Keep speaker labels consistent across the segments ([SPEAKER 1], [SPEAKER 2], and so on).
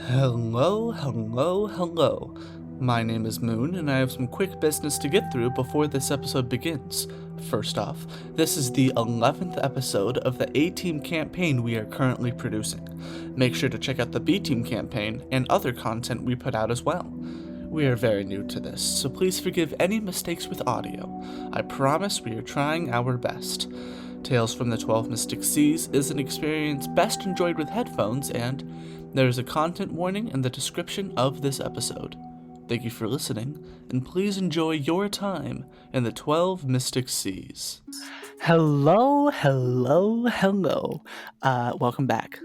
[SPEAKER 1] Hello, hello, hello. My name is Moon, and I have some quick business to get through before this episode begins. First off, this is the 11th episode of the A-Team campaign we are currently producing. Make sure to check out the B-Team campaign and other content we put out as well. We are very new to this, so please forgive any mistakes with audio. I promise we are trying our best. Tales from the 12 Mystic Seas is an experience best enjoyed with headphones, and there is a content warning in the description of this episode. Thank you for listening, and please enjoy your time in the 12 Mystic Seas. Hello, hello, hello. Welcome back.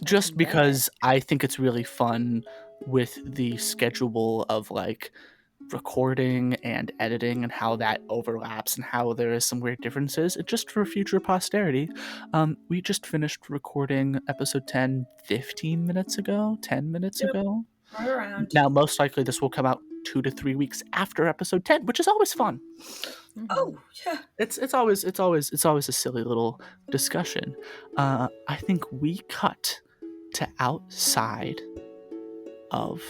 [SPEAKER 1] Just because I think it's really fun with the schedule of recording and editing and how that overlaps and how there is some weird differences. Just for future posterity, we just finished recording episode 10 15 minutes ago, 10 minutes ago.
[SPEAKER 2] Right around.
[SPEAKER 1] Now, most likely this will come out 2 to 3 weeks after episode 10, which is always fun.
[SPEAKER 2] Oh, yeah.
[SPEAKER 1] It's always a silly little discussion. I think we cut to outside of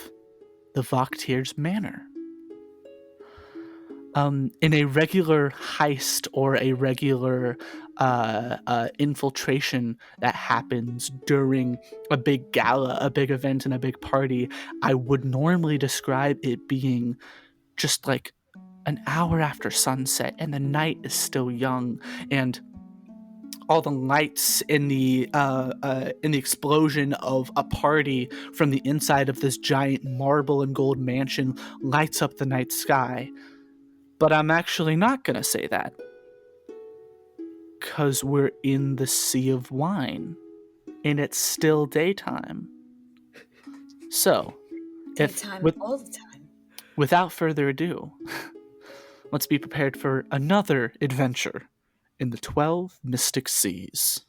[SPEAKER 1] the Voktier's manor. In a regular heist or a regular infiltration that happens during a big gala, a big event, and a big party, I would normally describe it being just like an hour after sunset, and the night is still young, and all the lights in the explosion of a party from the inside of this giant marble and gold mansion lights up the night sky. But I'm actually not going to say that, because we're in the Sea of Wine, and it's still daytime. So,
[SPEAKER 2] all the time.
[SPEAKER 1] Without further ado, let's be prepared for another adventure in the 12 Mystic Seas.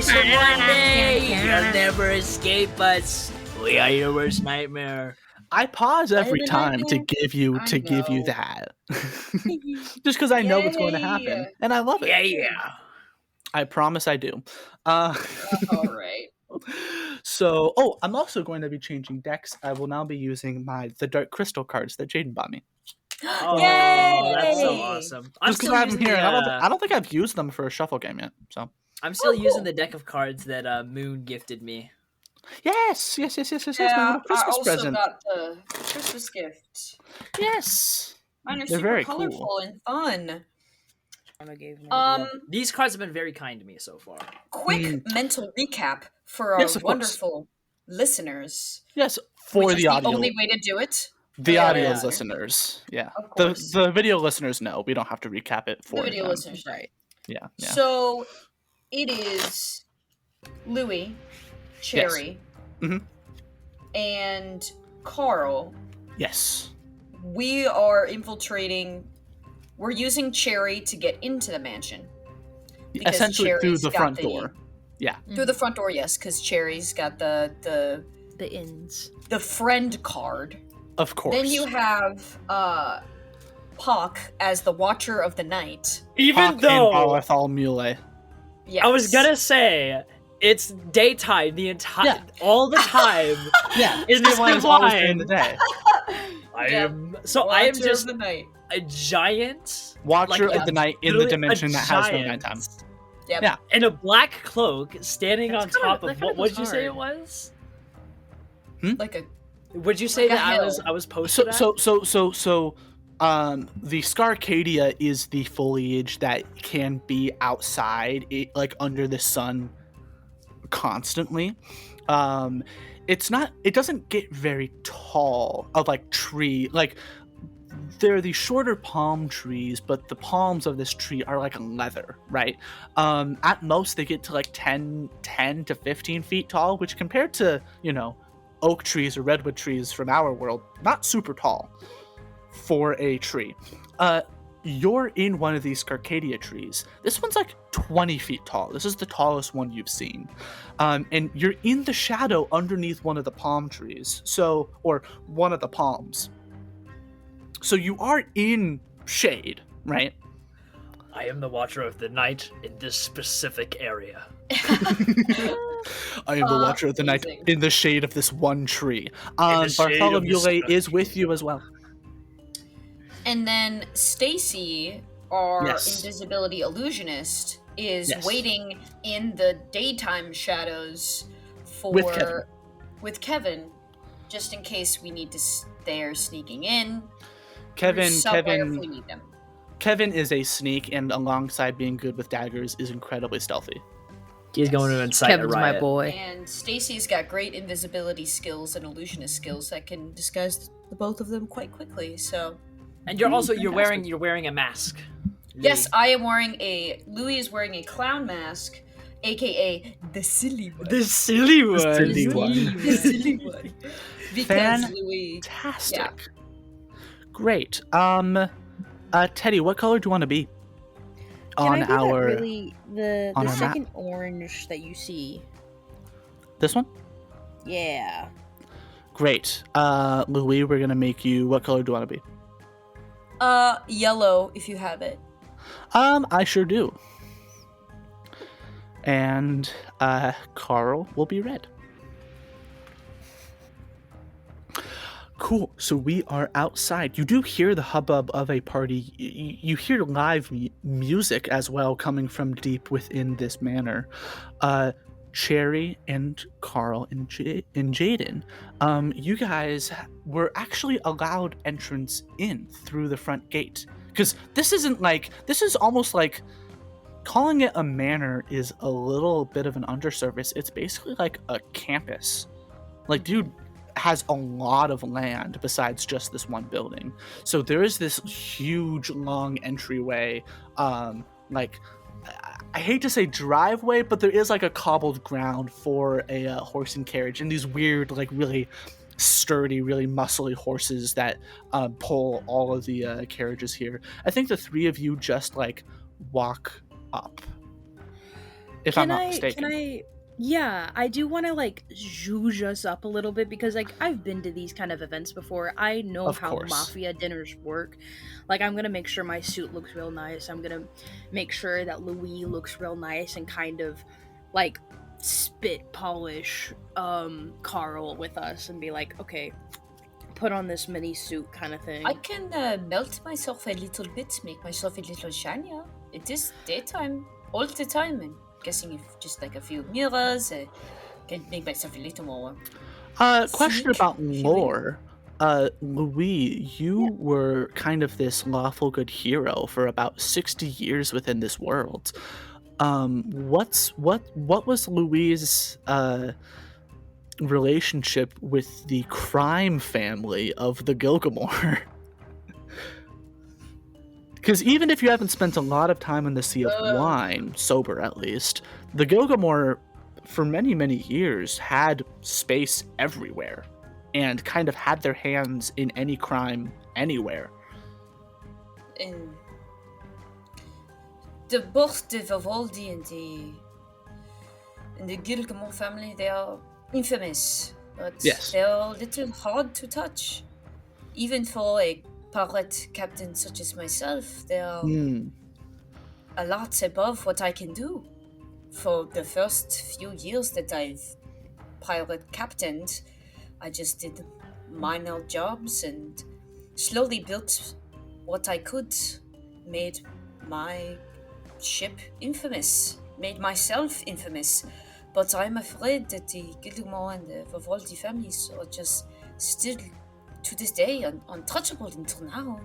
[SPEAKER 3] You'll never escape us. We are your worst nightmare.
[SPEAKER 1] I pause every time to give you that, just because I know what's going to happen, and I love it.
[SPEAKER 3] Yeah.
[SPEAKER 1] I promise I do.
[SPEAKER 2] All right.
[SPEAKER 1] So, I'm also going to be changing decks. I will now be using the Dark Crystal cards that Jaden bought me.
[SPEAKER 3] Oh,
[SPEAKER 2] Yay!
[SPEAKER 3] that's so awesome.
[SPEAKER 1] Just because I have them here, I don't think I've used them for a shuffle game yet. So
[SPEAKER 3] I'm still using the deck of cards that Moon gifted me.
[SPEAKER 1] Yes.
[SPEAKER 2] Yeah,
[SPEAKER 1] My little Christmas present.
[SPEAKER 2] I also got the Christmas gift.
[SPEAKER 1] Yes.
[SPEAKER 2] Mine are
[SPEAKER 1] They're
[SPEAKER 2] super
[SPEAKER 1] very
[SPEAKER 2] colorful
[SPEAKER 1] cool.
[SPEAKER 2] and fun.
[SPEAKER 3] These cards have been very kind to me so far.
[SPEAKER 2] Quick mental recap for our wonderful listeners.
[SPEAKER 1] Yes, for the audio.
[SPEAKER 2] The only way to do it.
[SPEAKER 1] The audio listeners. Yeah.
[SPEAKER 2] Of course.
[SPEAKER 1] The video listeners know. We don't have to recap it for
[SPEAKER 2] the video
[SPEAKER 1] them.
[SPEAKER 2] listeners, right?
[SPEAKER 1] Yeah.
[SPEAKER 2] So it is Louis, Cherry, and Carl.
[SPEAKER 1] Yes.
[SPEAKER 2] We are infiltrating. We're using Cherry to get into the mansion.
[SPEAKER 1] Essentially through the front door. Yeah.
[SPEAKER 2] Through the front door, yes, because Cherry's got the
[SPEAKER 4] ins.
[SPEAKER 2] The friend card.
[SPEAKER 1] Of course.
[SPEAKER 2] Then you have Puck as the Watcher of the Night.
[SPEAKER 3] Even though
[SPEAKER 2] Yes.
[SPEAKER 3] I was gonna say it's daytime all the time.
[SPEAKER 1] Yeah.
[SPEAKER 3] In this
[SPEAKER 1] always during the day.
[SPEAKER 3] I am
[SPEAKER 2] Watcher
[SPEAKER 3] just
[SPEAKER 2] of the Night.
[SPEAKER 3] a giant
[SPEAKER 1] Watcher of the Night in the
[SPEAKER 3] literally
[SPEAKER 1] dimension that has no
[SPEAKER 3] giant.
[SPEAKER 1] nighttime.
[SPEAKER 2] Yep.
[SPEAKER 1] Yeah.
[SPEAKER 3] in a black cloak standing
[SPEAKER 4] That's
[SPEAKER 3] on
[SPEAKER 4] kinda-
[SPEAKER 3] top
[SPEAKER 4] that
[SPEAKER 3] of
[SPEAKER 4] kinda
[SPEAKER 3] what would
[SPEAKER 4] goes
[SPEAKER 3] you say it
[SPEAKER 4] hard.
[SPEAKER 3] was?
[SPEAKER 2] Like a
[SPEAKER 3] Would you say
[SPEAKER 2] Like a
[SPEAKER 3] that
[SPEAKER 2] hill.
[SPEAKER 3] I was posted at?
[SPEAKER 1] So the Scarcadia is the foliage that can be outside, under the sun constantly. It doesn't get very tall of tree. There are these shorter palm trees, but the palms of this tree are like leather, right? At most they get to 10 to 15 feet tall, which compared to, oak trees or redwood trees from our world, not super tall for a tree. You're in one of these Scarcadia trees. This one's like 20 feet tall. This is the tallest one you've seen. And you're in the shadow underneath one of the palm trees. Or one of the palms. So you are in shade, right?
[SPEAKER 3] I am the Watcher of the Night in this specific area.
[SPEAKER 1] I am the Watcher of the Night
[SPEAKER 2] amazing.
[SPEAKER 1] in the shade of this one tree.
[SPEAKER 3] the shade of
[SPEAKER 1] Bartholomew
[SPEAKER 3] this-
[SPEAKER 1] is with you as well.
[SPEAKER 2] And then Stacy, our
[SPEAKER 1] Yes.
[SPEAKER 2] invisibility illusionist, is
[SPEAKER 1] Yes.
[SPEAKER 2] waiting in the daytime shadows for
[SPEAKER 1] With Kevin.
[SPEAKER 2] just in case we need to they're sneaking in.
[SPEAKER 1] Kevin
[SPEAKER 2] somewhere if we need them.
[SPEAKER 1] Kevin is a sneak, and alongside being good with daggers, is incredibly stealthy.
[SPEAKER 3] He's going to incite
[SPEAKER 4] Kevin's
[SPEAKER 3] a riot.
[SPEAKER 4] my boy.
[SPEAKER 2] And Stacy's got great invisibility skills and illusionist skills that can disguise the both of them quite quickly. So
[SPEAKER 3] And you're
[SPEAKER 1] fantastic.
[SPEAKER 3] wearing a mask.
[SPEAKER 2] yes, I am Louis is wearing a clown mask, aka the silly one.
[SPEAKER 3] The silly one.
[SPEAKER 1] silly one.
[SPEAKER 2] The silly one. Because Louis.
[SPEAKER 1] Fantastic. Great. Teddy, what color do you want to be?
[SPEAKER 4] Can I be
[SPEAKER 1] our
[SPEAKER 4] that really the
[SPEAKER 1] on our map?
[SPEAKER 4] second orange that you see?
[SPEAKER 1] This one?
[SPEAKER 4] Yeah.
[SPEAKER 1] Great. Louis, we're gonna make you. What color do you want to be?
[SPEAKER 2] Yellow if you have it.
[SPEAKER 1] I sure do. And Carl will be red. Cool. So we are outside. You do hear the hubbub of a party. You hear live music as well coming from deep within this manor. Cherry and Carl and Jaden, you guys were actually allowed entrance in through the front gate. Because this is almost like calling it a manor is a little bit of an underservice. It's basically like a campus. Like, dude has a lot of land besides just this one building. So there is this huge long entryway, like I hate to say driveway, but there is like a cobbled ground for a horse and carriage, and these weird, like really sturdy, really muscly horses that pull all of the carriages here. I think the three of you just like walk up, if I'm not mistaken.
[SPEAKER 4] Yeah, I do want to like zhuzh us up a little bit because like I've been to these kind of events before. I know
[SPEAKER 1] Of
[SPEAKER 4] how
[SPEAKER 1] course.
[SPEAKER 4] mafia dinners work. Like I'm gonna make sure my suit looks real nice. I'm gonna make sure that Louis looks real nice and kind of like spit polish Carl with us and be like, okay, put on this mini suit kind of thing.
[SPEAKER 2] I can melt myself a little bit, make myself a little shinier. It is daytime all the time, and guessing if just like a few mirrors, can make myself a little more.
[SPEAKER 1] Question
[SPEAKER 2] Sneak,
[SPEAKER 1] about
[SPEAKER 2] if you will.
[SPEAKER 1] lore. Louis, you were kind of this lawful good hero for about 60 years within this world. What was Louis's relationship with the crime family of the Gilgamore? Because even if you haven't spent a lot of time in the Sea of Wine, sober at least, the Gilgamore, for many, many years, had space everywhere and kind of had their hands in any crime anywhere.
[SPEAKER 2] In the both the Vivaldi and the Gilgamore family, they are infamous, but
[SPEAKER 1] Yes.
[SPEAKER 2] they're a little hard to touch. Even for a pirate captain such as myself, they are a lot above what I can do. For the first few years that I've pirate captained, I just did minor jobs and slowly built what I could, made my ship infamous, made myself infamous. But I'm afraid that the Gilgamore and the Vivaldi families are just still, to this day, untouchable until now.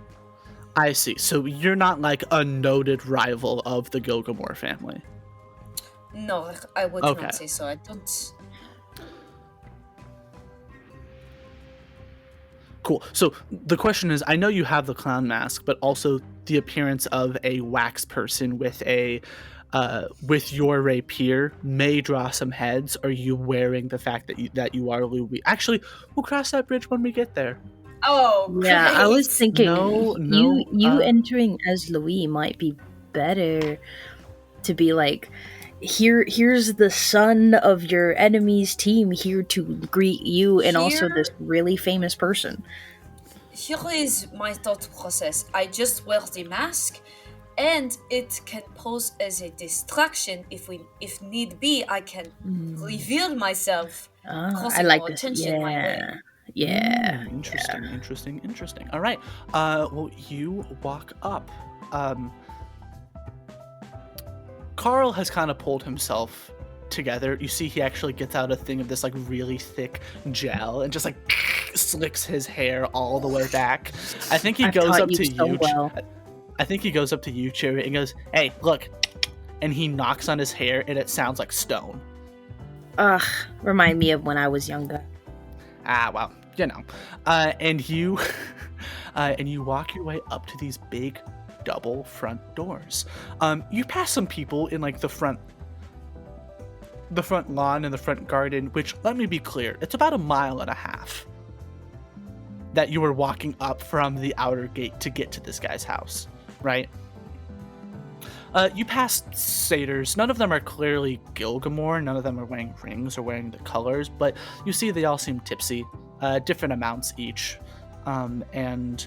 [SPEAKER 1] I see. So you're not like a noted rival of the Gilgamore family.
[SPEAKER 2] No, I would
[SPEAKER 1] Okay.
[SPEAKER 2] not say so. I don't.
[SPEAKER 1] Cool. So the question is, I know you have the clown mask, but also the appearance of a wax person with a with your rapier may draw some heads. Are you wearing the fact that you are Louis? Actually, we'll cross that bridge when we get there.
[SPEAKER 2] Oh,
[SPEAKER 4] Yeah, I was
[SPEAKER 2] great.
[SPEAKER 4] thinking you
[SPEAKER 1] No,
[SPEAKER 4] entering as Louis might be better to be like, here's the son of your enemy's team here to greet you, and also this really famous person.
[SPEAKER 2] Here is my thought process. I just wear the mask, and it can pose as a distraction if need be. I can reveal myself,
[SPEAKER 4] I like
[SPEAKER 2] more
[SPEAKER 4] this.
[SPEAKER 2] attention my way.
[SPEAKER 4] Yeah.
[SPEAKER 1] Interesting. All right. Well, you walk up. Carl has kind of pulled himself together. You see he actually gets out a thing of this like really thick gel and just like slicks his hair all the way back. I think he goes up to you. I think he goes up to you, Cherry, and goes, "Hey, look." And he knocks on his hair and it sounds like stone.
[SPEAKER 4] Ugh, remind me of when I was younger.
[SPEAKER 1] Well, you know. And you and you walk your way up to these big double front doors. You pass some people in like the front lawn and the front garden, which, let me be clear, it's about 1.5 miles that you were walking up from the outer gate to get to this guy's house, right? You pass satyrs. None of them are clearly Gilgamore. None of them are wearing rings or wearing the colors, but you see they all seem tipsy, different amounts each. And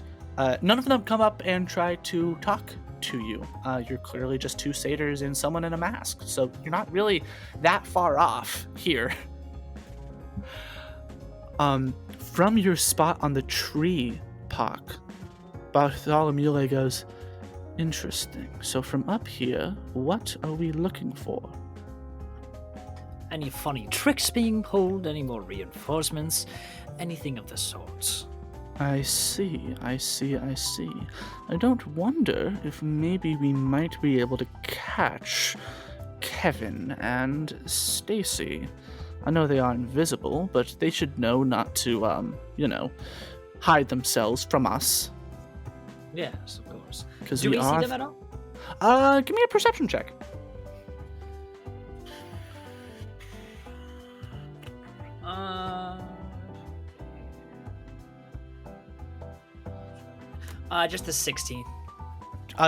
[SPEAKER 1] none of them come up and try to talk to you. You're clearly just two satyrs and someone in a mask, so you're not really that far off here. From your spot on the tree, Pock, Bartholomew goes, "Interesting. So from up here, what are we looking for?"
[SPEAKER 5] Any funny tricks being pulled? Any more reinforcements? Anything of the sort?
[SPEAKER 1] I see. I don't wonder if maybe we might be able to catch Kevin and Stacy. I know they are invisible, but they should know not to, hide themselves from us.
[SPEAKER 5] Yes, of course.
[SPEAKER 1] Because
[SPEAKER 5] Do we see them at all?
[SPEAKER 1] Give me a perception check.
[SPEAKER 5] Just a 16.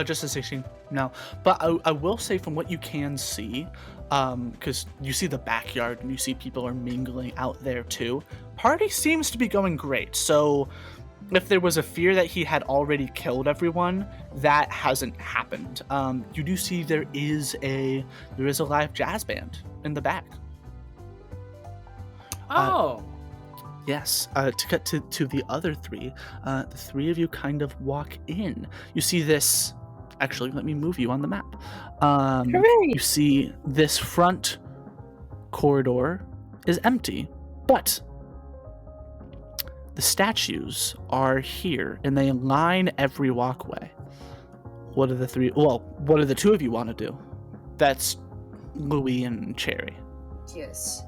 [SPEAKER 1] Just a 16. No. But I will say from what you can see, because you see the backyard and you see people are mingling out there too, party seems to be going great. So if there was a fear that he had already killed everyone, that hasn't happened. You do see there is a live jazz band in the back.
[SPEAKER 5] Oh.
[SPEAKER 1] Yes, to cut to the other three, the three of you kind of walk in. You see this. Actually, let me move you on the map. You see this front corridor is empty, but the statues are here, and they line every walkway. What are the three? Well, what do the two of you want to do? That's Louis and Cherry.
[SPEAKER 2] Yes.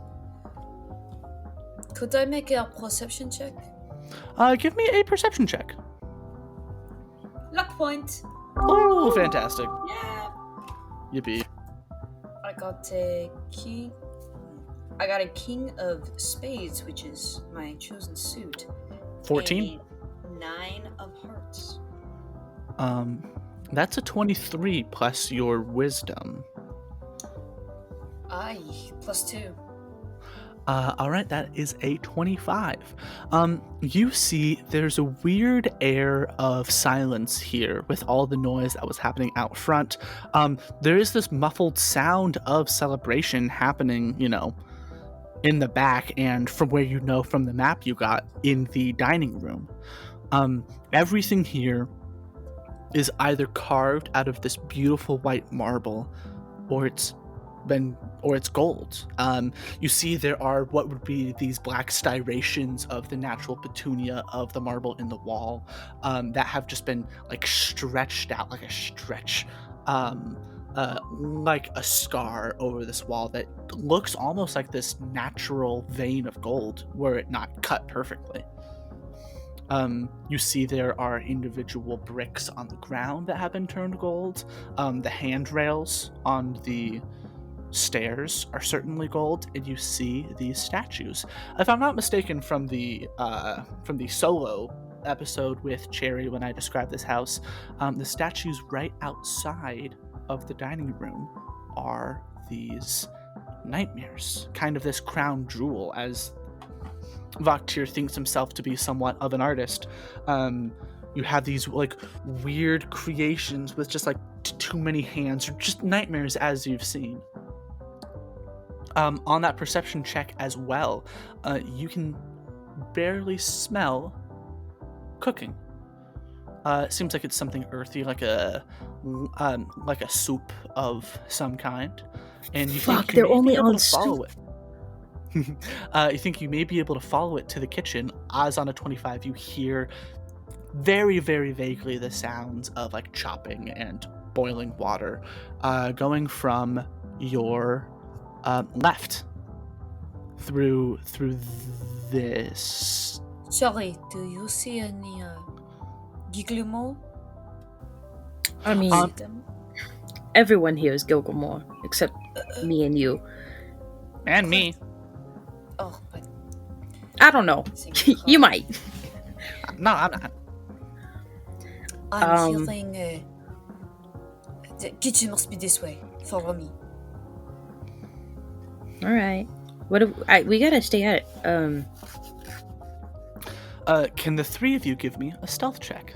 [SPEAKER 2] Could I make a perception check?
[SPEAKER 1] Give me a perception check.
[SPEAKER 2] Luck point.
[SPEAKER 1] Oh, fantastic.
[SPEAKER 2] Yeah.
[SPEAKER 1] Yippee.
[SPEAKER 2] I got a king. I got a king of spades, which is my chosen suit.
[SPEAKER 1] 14.
[SPEAKER 2] A 9 of hearts.
[SPEAKER 1] That's a 23 plus your wisdom.
[SPEAKER 2] Aye, +2.
[SPEAKER 1] All right, that is a 25. You see there's a weird air of silence here with all the noise that was happening out front. There is this muffled sound of celebration happening, in the back and from where from the map you got in the dining room. Everything here is either carved out of this beautiful white marble or it's gold. You see there are what would be these black striations of the natural petunia of the marble in the wall that have just been like stretched out like a stretch, like a scar over this wall that looks almost like this natural vein of gold were it not cut perfectly. You see there are individual bricks on the ground that have been turned gold. The handrails on the stairs are certainly gold, and you see these statues. If I'm not mistaken, from the solo episode with Cherry when I described this house, the statues right outside of the dining room are these nightmares, kind of this crown jewel, as Vaktir thinks himself to be somewhat of an artist. You have these like weird creations with just like too many hands, or just nightmares as you've seen. On that perception check as well, you can barely smell cooking. It seems like it's something earthy, like a soup of some kind, and you think you may be able to follow it. You think you may be able to follow it to the kitchen, as on a 25 you hear very, very vaguely the sounds of like chopping and boiling water going from your left through this.
[SPEAKER 2] Sorry, do you see any Giglemore?
[SPEAKER 4] I mean, everyone here is Gilgamore except me and you.
[SPEAKER 1] And me.
[SPEAKER 2] Oh, but
[SPEAKER 4] I don't know. You might.
[SPEAKER 1] No, I'm not.
[SPEAKER 2] I'm feeling. The kitchen must be this way. Follow me.
[SPEAKER 4] All right. We gotta stay at it.
[SPEAKER 1] Can the three of you give me a stealth check?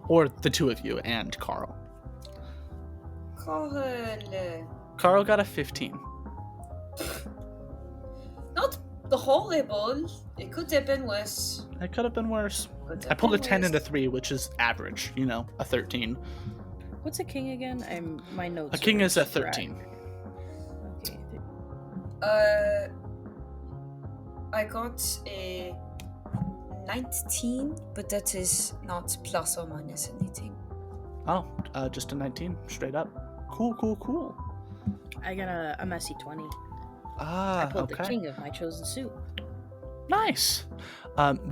[SPEAKER 1] Or the two of you and Carl. Carl got a 15.
[SPEAKER 2] Not horrible. It could have been worse.
[SPEAKER 1] It could have been worse. I pulled a 10 and a 3, which is average, a 13.
[SPEAKER 4] What's a king again? My notes.
[SPEAKER 1] A king is a 13.
[SPEAKER 4] Okay.
[SPEAKER 2] I got a 19, but that is not plus or minus anything.
[SPEAKER 1] Oh, just a 19, straight up. Cool.
[SPEAKER 4] I got a messy 20.
[SPEAKER 1] I
[SPEAKER 4] pulled the king of my chosen suit.
[SPEAKER 1] Nice.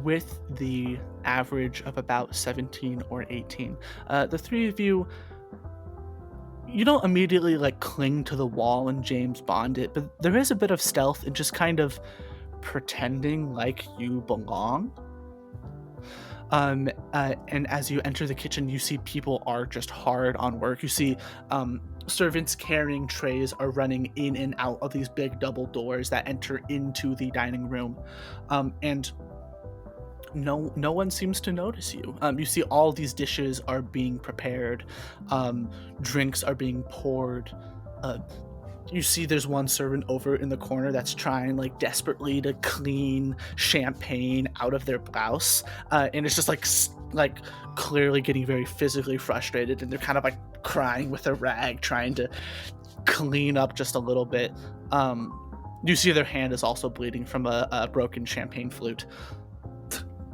[SPEAKER 1] With the average of about 17 or 18, the three of you, you don't immediately like cling to the wall and James Bond it, but there is a bit of stealth and just kind of pretending like you belong. And as you enter the kitchen, you see people are just hard on work. You see servants carrying trays are running in and out of these big double doors that enter into the dining room, and no one seems to notice you. You see all these dishes are being prepared, drinks are being poured. You see there's one servant over in the corner that's trying like desperately to clean champagne out of their blouse, and it's just like clearly getting very physically frustrated, and they're kind of like crying with a rag trying to clean up just a little bit. You see their hand is also bleeding from a broken champagne flute.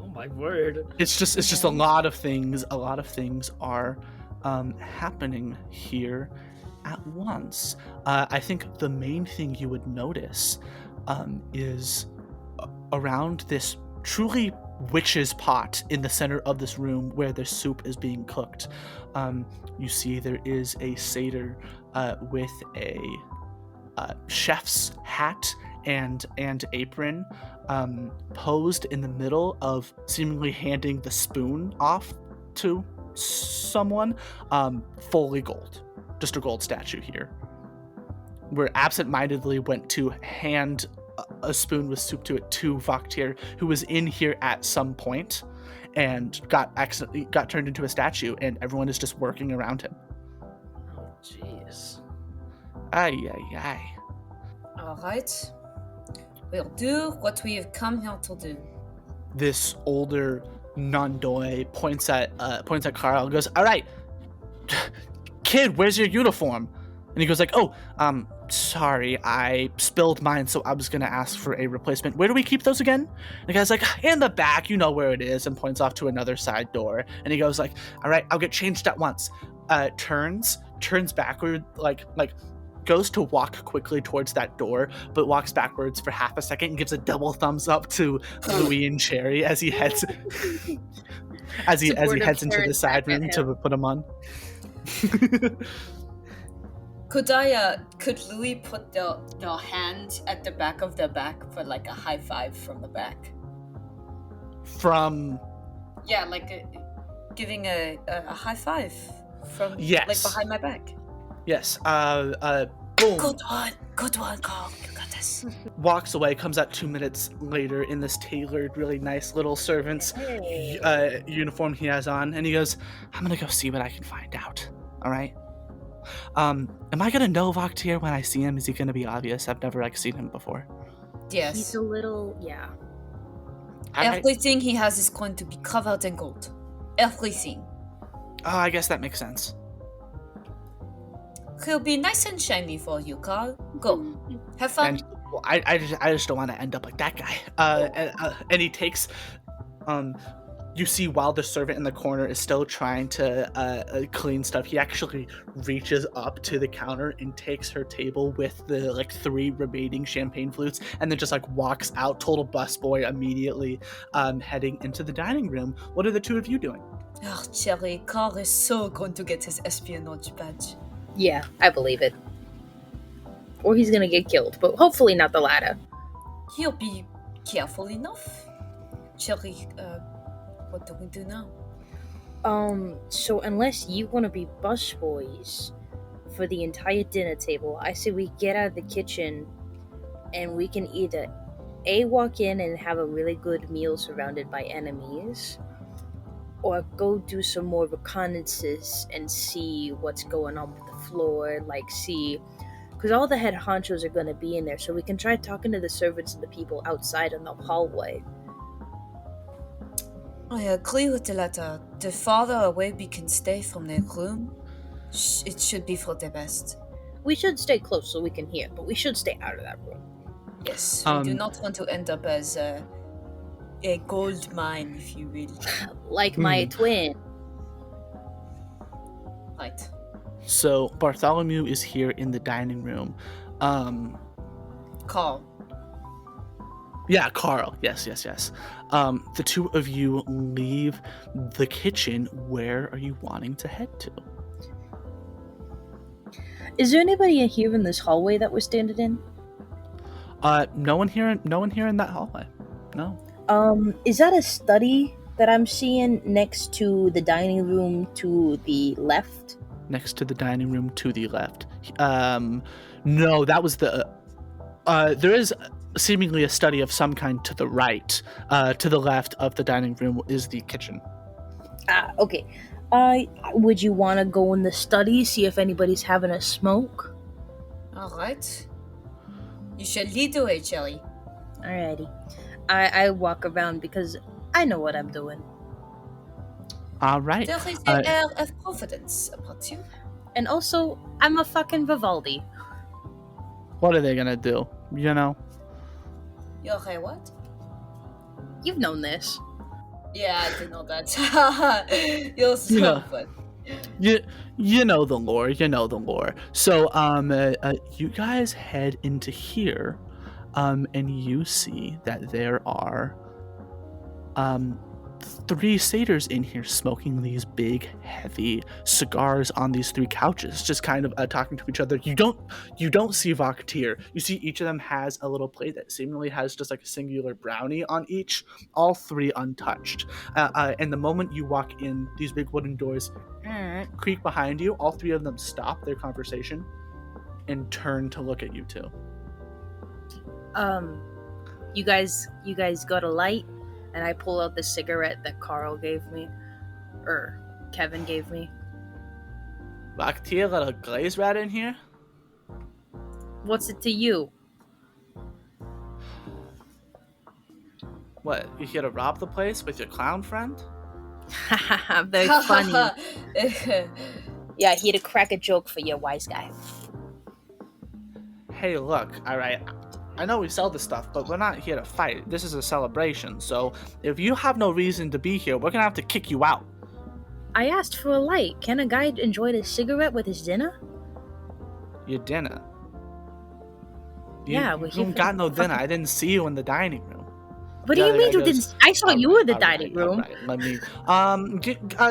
[SPEAKER 5] Oh my word.
[SPEAKER 1] It's just a lot of things are happening here at once. I think the main thing you would notice is around this truly witch's pot in the center of this room where the soup is being cooked. You see there is a satyr with a chef's hat and apron, posed in the middle of seemingly handing the spoon off to someone, fully gold. Just a gold statue here. Where absent-mindedly went to hand a spoon with soup to it to Vaktir, who was in here at some point and got turned into a statue, and everyone is just working around him.
[SPEAKER 5] Oh, jeez.
[SPEAKER 1] Ay.
[SPEAKER 2] All right. We'll do what we have come here to do.
[SPEAKER 1] This older Nondoy points at Carl and goes, "All right, kid, where's your uniform?" And he goes like, "Oh, sorry, I spilled mine, so I was gonna ask for a replacement. Where do we keep those again?" And the guy's like, "In the back, you know where it is," and points off to another side door. And he goes like, "All right, I'll get changed at once." Turns backward, like goes to walk quickly towards that door, but walks backwards for half a second and gives a double thumbs up to Louis and Cherry as he heads
[SPEAKER 4] Supportive
[SPEAKER 1] heads into the
[SPEAKER 4] parents
[SPEAKER 1] side
[SPEAKER 4] back at
[SPEAKER 1] room to
[SPEAKER 4] him.
[SPEAKER 1] put him on.
[SPEAKER 2] Could Louis put the hand at the back of the back for like a high five from the back?
[SPEAKER 1] From
[SPEAKER 2] Yeah, like giving a high five from
[SPEAKER 1] Yes.
[SPEAKER 2] like behind my back.
[SPEAKER 1] yes, boom.
[SPEAKER 2] Good one, Carl. You got this.
[SPEAKER 1] Walks away, comes out 2 minutes later in this tailored, really nice little servant's uniform he has on, and he goes, I'm gonna go see what I can find out. All right. Am I gonna know Voktir when I see him? Is he gonna be obvious? I've never seen him before.
[SPEAKER 2] Yes.
[SPEAKER 4] He's a little, yeah.
[SPEAKER 1] All right.
[SPEAKER 2] Everything he has is going to be covered in gold. Everything.
[SPEAKER 1] Oh, I guess that makes sense.
[SPEAKER 2] He'll be nice and shiny for you, Carl. Go. Have fun.
[SPEAKER 1] And well, I just don't want to end up like that guy. And he takes, you see while the servant in the corner is still trying to clean stuff, he actually reaches up to the counter and takes her table with the like 3 remaining champagne flutes, and then just like walks out, total busboy immediately, heading into the dining room. What are the two of you doing?
[SPEAKER 2] Oh, Cherry, Carl is so going to get his espionage badge.
[SPEAKER 4] Yeah, I believe it. Or he's gonna get killed, but hopefully not the latter.
[SPEAKER 2] He'll be careful enough. Cherry, what do we do now?
[SPEAKER 4] So unless you want to be busboys for the entire dinner table, I say we get out of the kitchen and we can either A, walk in and have a really good meal surrounded by enemies, or go do some more reconnaissances and see what's going on with the floor, like see, because all the head honchos are going to be in there, so we can try talking to the servants and the people outside in the hallway.
[SPEAKER 2] I agree with the latter. The farther away we can stay from their room, it should be for the best.
[SPEAKER 4] We should stay close so we can hear, but we should stay out of that room.
[SPEAKER 2] Yes, we do not want to end up as a gold mine, if you will.
[SPEAKER 4] Like my twin.
[SPEAKER 2] Right.
[SPEAKER 1] So Bartholomew is here in the dining room.
[SPEAKER 2] Carl.
[SPEAKER 1] Yeah, Carl. Yes. The two of you leave the kitchen. Where are you wanting to head to?
[SPEAKER 4] Is there anybody in here in this hallway that we're standing in?
[SPEAKER 1] No one here in that hallway. No.
[SPEAKER 4] Is that a study that I'm seeing next to the dining room to the left?
[SPEAKER 1] Next to the dining room to the left. No, that was the. There is seemingly a study of some kind to the right. To the left of the dining room is the kitchen.
[SPEAKER 4] Okay. Would you want to go in the study, see if anybody's having a smoke?
[SPEAKER 2] Alright. You should lead the way, Cherry.
[SPEAKER 4] Alrighty. I walk around because I know what I'm doing.
[SPEAKER 1] All right.
[SPEAKER 2] There is an air of confidence about you.
[SPEAKER 4] And also, I'm a fucking Vivaldi.
[SPEAKER 1] What are they gonna do? You know.
[SPEAKER 2] You're a what?
[SPEAKER 4] You've known this.
[SPEAKER 2] Yeah, I did know that. You're so
[SPEAKER 1] Yeah.
[SPEAKER 2] fun.
[SPEAKER 1] You know the lore. You know the lore. So you guys head into here, and you see that there are 3 satyrs in here smoking these big, heavy cigars on these 3 couches, just kind of talking to each other. You don't see Voktir. You see each of them has a little plate that seemingly has just like a singular brownie on each, all 3 untouched. And the moment you walk in, these big wooden doors creak behind you. All 3 of them stop their conversation and turn to look at you 2.
[SPEAKER 4] You guys got a light? And I pull out the cigarette that Carl gave me. Or Kevin gave me.
[SPEAKER 1] Voktir, got a glaze rat in here?
[SPEAKER 4] What's it to you?
[SPEAKER 1] What, you here to rob the place with your clown friend?
[SPEAKER 4] Haha, very funny. Yeah, here to crack a joke for you, wise guy.
[SPEAKER 1] Hey, look, alright, I know we sell this stuff, but we're not here to fight. This is a celebration, so if you have no reason to be here, we're gonna have to kick you out.
[SPEAKER 4] I asked for a light. Can a guy enjoy a cigarette with his dinner?
[SPEAKER 1] Your dinner?
[SPEAKER 4] Yeah,
[SPEAKER 1] You
[SPEAKER 4] we're here
[SPEAKER 1] don't
[SPEAKER 4] for
[SPEAKER 1] got
[SPEAKER 4] the
[SPEAKER 1] no dinner.
[SPEAKER 4] fucking-
[SPEAKER 1] I didn't see you in the dining room.
[SPEAKER 4] What do
[SPEAKER 1] The
[SPEAKER 4] you
[SPEAKER 1] other
[SPEAKER 4] mean
[SPEAKER 1] guy
[SPEAKER 4] you
[SPEAKER 1] goes,
[SPEAKER 4] didn't? I saw you in the dining room.
[SPEAKER 1] Alright, let me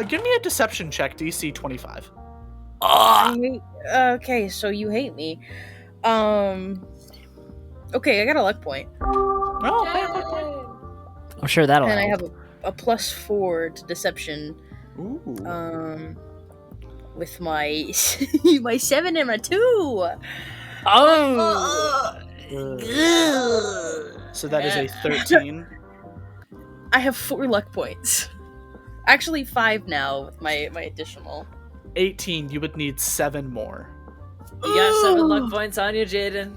[SPEAKER 1] give me a deception check, DC 25.
[SPEAKER 4] I hate. Okay, so you hate me. Okay, I got a luck point,
[SPEAKER 1] Oh, okay, okay.
[SPEAKER 5] I'm sure that'll
[SPEAKER 4] and I
[SPEAKER 5] help.
[SPEAKER 4] have a +4 to deception.
[SPEAKER 1] Ooh.
[SPEAKER 4] With my my 7 and my 2.
[SPEAKER 5] Oh!
[SPEAKER 1] So that is a 13.
[SPEAKER 4] I have 4 luck points. Actually, 5 now with my additional.
[SPEAKER 1] 18, you would need 7 more.
[SPEAKER 3] You got 7
[SPEAKER 4] Ooh.
[SPEAKER 3] luck points on you, Jaden.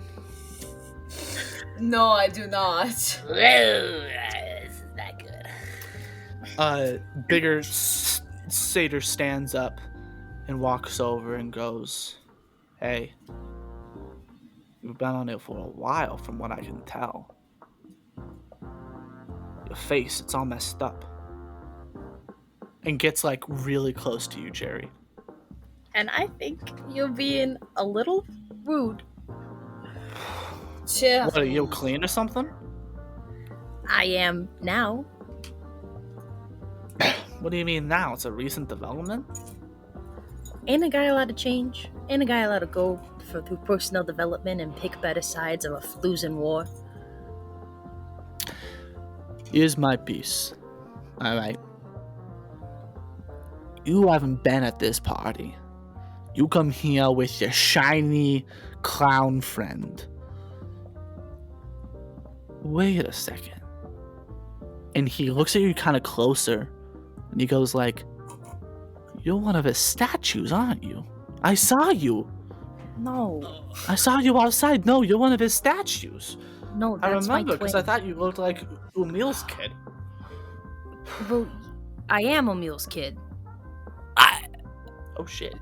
[SPEAKER 2] No, I do not.
[SPEAKER 5] This is not good.
[SPEAKER 1] Bigger satyr stands up and walks over and goes, "Hey, you've been on it for a while from what I can tell. Your face, it's all messed up." And gets like really close to you, Jerry.
[SPEAKER 4] And I think you're being a little rude.
[SPEAKER 2] Chill.
[SPEAKER 1] What, are you clean or something?
[SPEAKER 4] I am now.
[SPEAKER 1] What do you mean now? It's a recent development?
[SPEAKER 4] Ain't a guy allowed to change? Ain't a guy allowed to go through personal development and pick better sides of a losing war?
[SPEAKER 1] Here's my piece. Alright. You haven't been at this party. You come here with your shiny clown friend. Wait a second. And he looks at you kind of closer, and he goes like, "You're one of his statues, aren't you? I saw you.
[SPEAKER 4] No.
[SPEAKER 1] I saw you outside. No, you're one of his statues.
[SPEAKER 4] No,
[SPEAKER 1] I
[SPEAKER 4] that's
[SPEAKER 1] remember
[SPEAKER 4] my
[SPEAKER 1] because
[SPEAKER 4] twin.
[SPEAKER 1] I thought you looked like Umil's kid."
[SPEAKER 4] Well, I am Emil's kid.
[SPEAKER 1] Oh shit.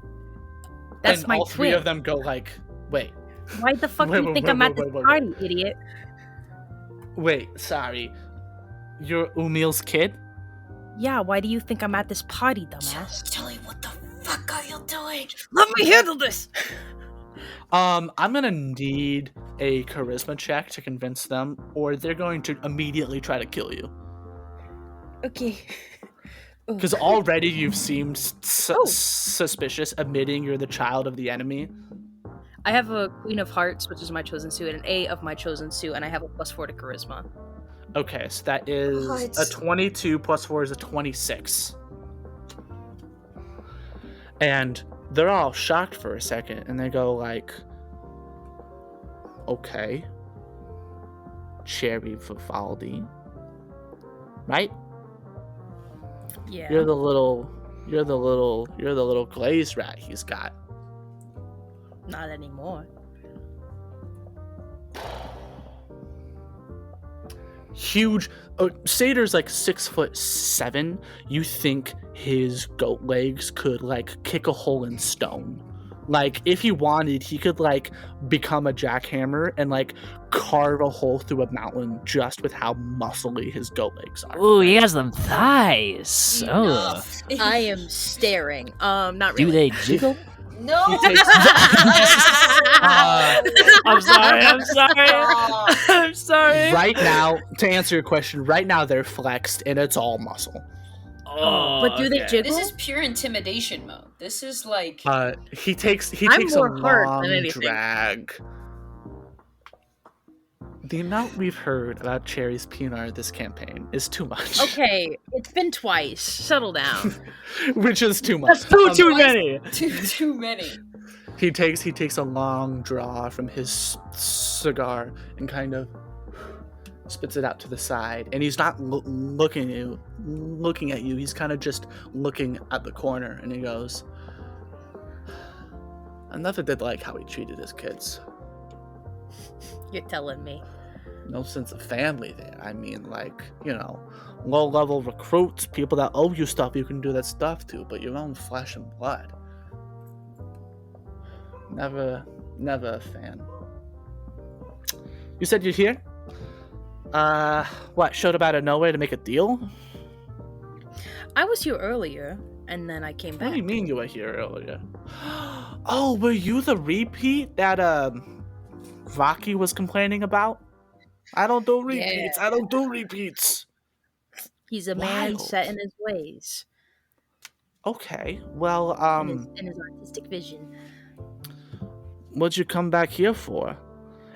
[SPEAKER 4] That's
[SPEAKER 1] and
[SPEAKER 4] my
[SPEAKER 1] all three
[SPEAKER 4] twin.
[SPEAKER 1] of them go like, "Wait,
[SPEAKER 4] Why the fuck
[SPEAKER 1] Wait,
[SPEAKER 4] do you
[SPEAKER 1] wait,
[SPEAKER 4] think
[SPEAKER 1] wait,
[SPEAKER 4] I'm at
[SPEAKER 1] wait,
[SPEAKER 4] this
[SPEAKER 1] wait, wait,
[SPEAKER 4] party, idiot?
[SPEAKER 1] wait, sorry. You're Umil's kid?"
[SPEAKER 4] Yeah, why do you think I'm at this party, dumbass?
[SPEAKER 2] Joey, what the fuck are you doing?
[SPEAKER 4] Let me handle this!
[SPEAKER 1] I'm gonna need a charisma check to convince them, or they're going to immediately try to kill you.
[SPEAKER 4] Okay. Oh.
[SPEAKER 1] Because already you've seemed
[SPEAKER 4] Oh.
[SPEAKER 1] suspicious, admitting you're the child of the enemy.
[SPEAKER 4] I have a Queen of Hearts, which is my chosen suit, and an 8 of my chosen suit, and I have a +4 to charisma.
[SPEAKER 1] Okay, so that is
[SPEAKER 2] What?
[SPEAKER 1] a 22 plus 4 is a 26. And they're all shocked for a second, and they go like, "Okay, Cherry Vivaldi, right?
[SPEAKER 4] Yeah.
[SPEAKER 1] You're the little glazed rat he's got."
[SPEAKER 4] Not anymore.
[SPEAKER 1] Huge. Satyr's like 6'7". You think his goat legs could like kick a hole in stone. Like if he wanted, he could like become a jackhammer and like carve a hole through a mountain just with how muscly his goat legs are.
[SPEAKER 5] Ooh, he has them thighs. Oh,
[SPEAKER 2] Enough.
[SPEAKER 4] I am staring. Not
[SPEAKER 5] do
[SPEAKER 4] really.
[SPEAKER 5] they jiggle?
[SPEAKER 2] No.
[SPEAKER 1] He takes-
[SPEAKER 3] I'm sorry.
[SPEAKER 2] Stop.
[SPEAKER 3] I'm sorry.
[SPEAKER 1] Right now, to answer your question, right now they're flexed and it's all muscle.
[SPEAKER 3] Oh,
[SPEAKER 4] But do they
[SPEAKER 3] okay.
[SPEAKER 4] jiggle?
[SPEAKER 2] This is pure intimidation mode. This is like
[SPEAKER 1] He takes
[SPEAKER 4] I'm
[SPEAKER 1] a
[SPEAKER 4] more hurt than
[SPEAKER 1] long
[SPEAKER 4] anything.
[SPEAKER 1] drag. The amount we've heard about Cherry's PR this campaign is too much.
[SPEAKER 4] Okay, it's been twice. Settle down.
[SPEAKER 1] Which is too much.
[SPEAKER 3] That's too
[SPEAKER 2] Um,
[SPEAKER 3] many.
[SPEAKER 2] too many.
[SPEAKER 1] He takes a long draw from his cigar and kind of spits it out to the side, and he's not looking at you. He's kind of just looking at the corner, and he goes, "I never did like how he treated his kids.
[SPEAKER 4] You're telling me.
[SPEAKER 1] No sense of family there. I mean, like, low-level recruits, people that owe you stuff you can do that stuff to, but your own flesh and blood. Never a fan. You said you're here? What, showed up out of nowhere to make a deal?
[SPEAKER 4] I was here earlier, and then I came
[SPEAKER 1] What
[SPEAKER 4] back.
[SPEAKER 1] do you mean you were here earlier? Oh, were you the repeat that, Rocky was complaining about? I don't do
[SPEAKER 4] Yeah.
[SPEAKER 1] repeats. I don't do repeats.
[SPEAKER 4] He's a man
[SPEAKER 1] Wild.
[SPEAKER 4] set in his ways
[SPEAKER 1] Okay, well,
[SPEAKER 4] in his artistic vision.
[SPEAKER 1] what'd you come back here for?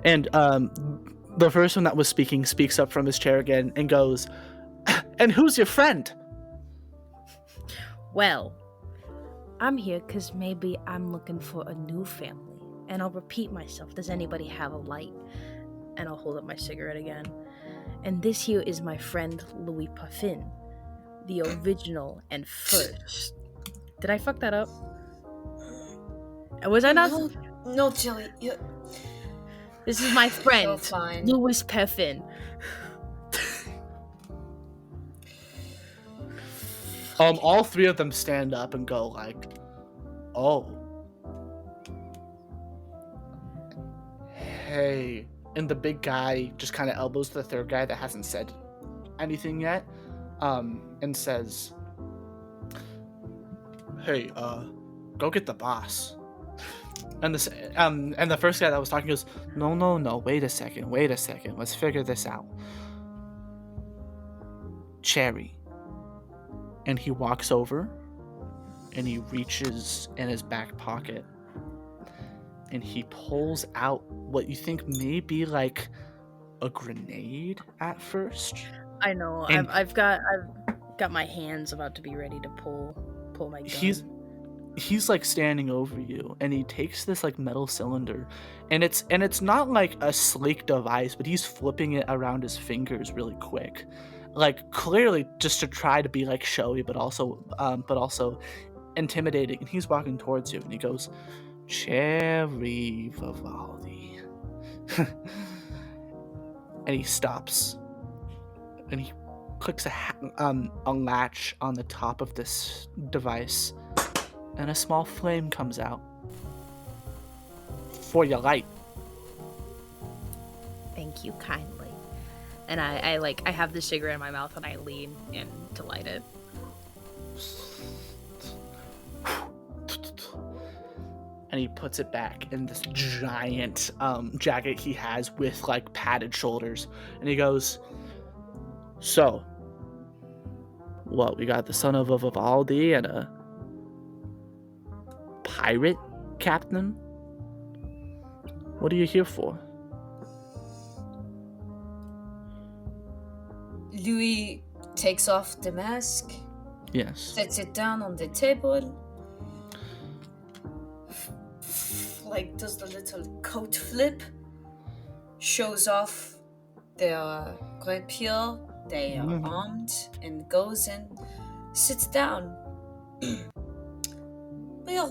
[SPEAKER 1] And the person that was speaking speaks up from his chair again and goes, and who's your friend?
[SPEAKER 4] Well, I'm here because maybe I'm looking for a new family. And I'll repeat myself. Does anybody have a light? And I'll hold up my cigarette again. And this here is my friend Louis Puffin, the original and first. Did I fuck that up? Was I not?
[SPEAKER 2] No, Joey.
[SPEAKER 4] This is my friend,
[SPEAKER 2] You're fine.
[SPEAKER 4] Louis Puffin.
[SPEAKER 1] All three of them stand up and go like, oh. Hey. And the big guy just kind of elbows the third guy that hasn't said anything yet, and says, hey, go get the boss. And the first guy that was talking goes, no, wait a second, let's figure this out. Cherry. And he walks over and he reaches in his back pocket and he pulls out what you think may be like a grenade at first.
[SPEAKER 4] I know.
[SPEAKER 1] And
[SPEAKER 4] I've got my hands about to be ready to pull my gun.
[SPEAKER 1] He's like standing over you and he takes this like metal cylinder and it's not like a sleek device, but he's flipping it around his fingers really quick, like clearly just to try to be like showy but also intimidating. And he's walking towards you and he goes, Cherry Vivaldi. And he stops and he clicks a latch on the top of this device and a small flame comes out. For your light.
[SPEAKER 4] Thank you kindly. And I have the cigarette in my mouth and I lean in to light it.
[SPEAKER 1] And he puts it back in this giant jacket he has with like padded shoulders. And he goes, so, what, we got the son of a Vivaldi and a pirate captain? What are you here for?
[SPEAKER 2] Louis takes off the mask,
[SPEAKER 1] Yes.
[SPEAKER 2] sets it down on the table, like does the little coat flip, shows off their rapier, they are armed, and goes and sits down. We are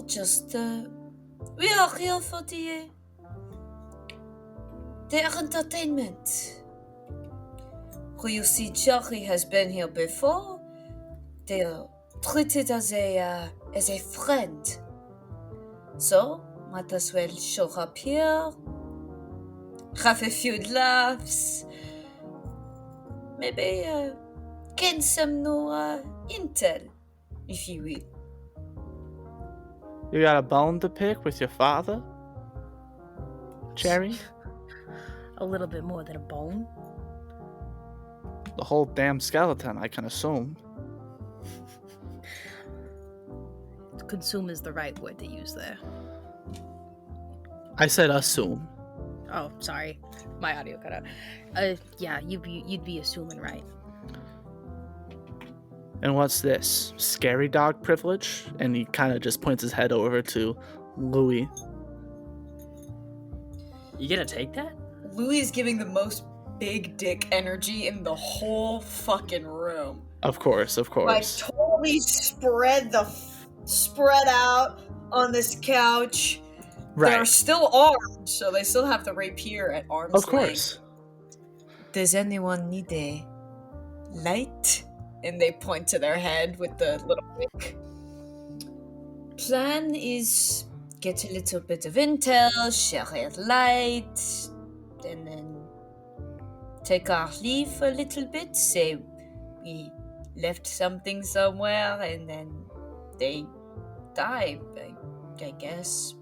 [SPEAKER 2] here for the entertainment. Who you see, Cherry has been here before. They are treated as a friend. So, might as well show up here, have a few laughs, maybe gain some new intel, if you will.
[SPEAKER 1] You got a bone to pick with your father? Cherry?
[SPEAKER 4] A little bit more than a bone.
[SPEAKER 1] The whole damn skeleton, I can assume.
[SPEAKER 4] Consume is the right word to use there.
[SPEAKER 1] I said assume.
[SPEAKER 4] Oh, sorry. My audio cut out. Yeah, you'd be assuming right.
[SPEAKER 1] And what's this? Scary dog privilege? And he kind of just points his head over to Louis.
[SPEAKER 3] You gonna take that?
[SPEAKER 2] Louis is giving the most big dick energy in the whole fucking room.
[SPEAKER 1] Of course.
[SPEAKER 2] Like totally spread out on this couch.
[SPEAKER 1] Right.
[SPEAKER 2] They're still armed, so they still have the rapier at arm's length.
[SPEAKER 1] Of course.
[SPEAKER 2] Does anyone need a light? And they point to their head with the little wick. Plan is get a little bit of intel, share a light, and then take our leave a little bit, say we left something somewhere, and then they die, I guess.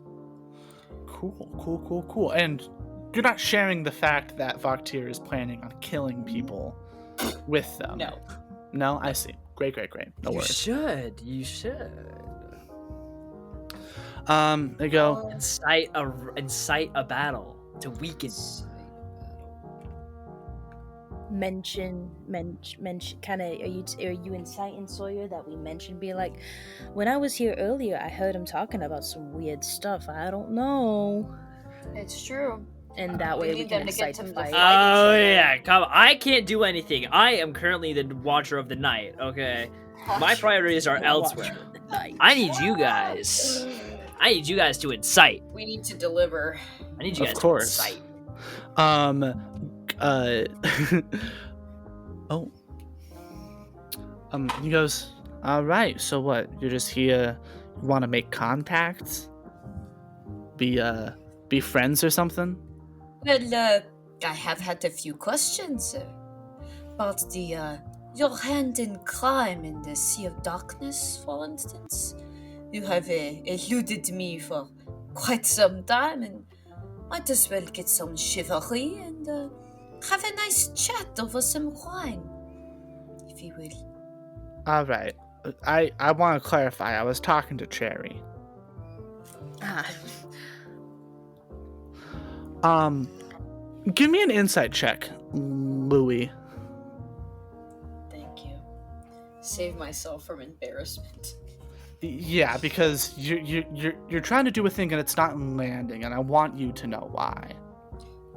[SPEAKER 1] Cool. And you're not sharing the fact that Vaktir is planning on killing people with them.
[SPEAKER 2] No.
[SPEAKER 1] No, I see. Great. No
[SPEAKER 3] You
[SPEAKER 1] worries.
[SPEAKER 3] should.
[SPEAKER 1] They go.
[SPEAKER 3] Incite a battle to weaken.
[SPEAKER 4] Mention kind of, are you inciting Sawyer that we mentioned, be like, when I was here earlier I heard him talking about some weird stuff, I don't know,
[SPEAKER 2] It's true.
[SPEAKER 4] and that way we
[SPEAKER 2] need
[SPEAKER 4] can
[SPEAKER 2] them to get
[SPEAKER 4] incite the
[SPEAKER 2] him to
[SPEAKER 4] fight.
[SPEAKER 2] fight.
[SPEAKER 3] Oh yeah, come on. I can't do anything. I am currently the Watcher of the Night, okay? My priorities are elsewhere. I need you guys. I need you guys to incite.
[SPEAKER 2] We need to deliver.
[SPEAKER 3] I need you
[SPEAKER 1] Of
[SPEAKER 3] guys
[SPEAKER 1] course.
[SPEAKER 3] to incite.
[SPEAKER 1] He goes, all right, so what? You're just here, you want to make contacts? Be friends or something?
[SPEAKER 2] Well, I have had a few questions about your hand in crime in the Sea of Darkness, for instance. You have eluded me for quite some time, and might as well get some chivalry and have a nice chat over some wine, if you will.
[SPEAKER 1] All right. I want to clarify. I was talking to Cherry. Give me an insight check, Louis.
[SPEAKER 2] Thank you. Save myself from embarrassment.
[SPEAKER 1] Yeah, because you're trying to do a thing and it's not landing, and I want you to know why.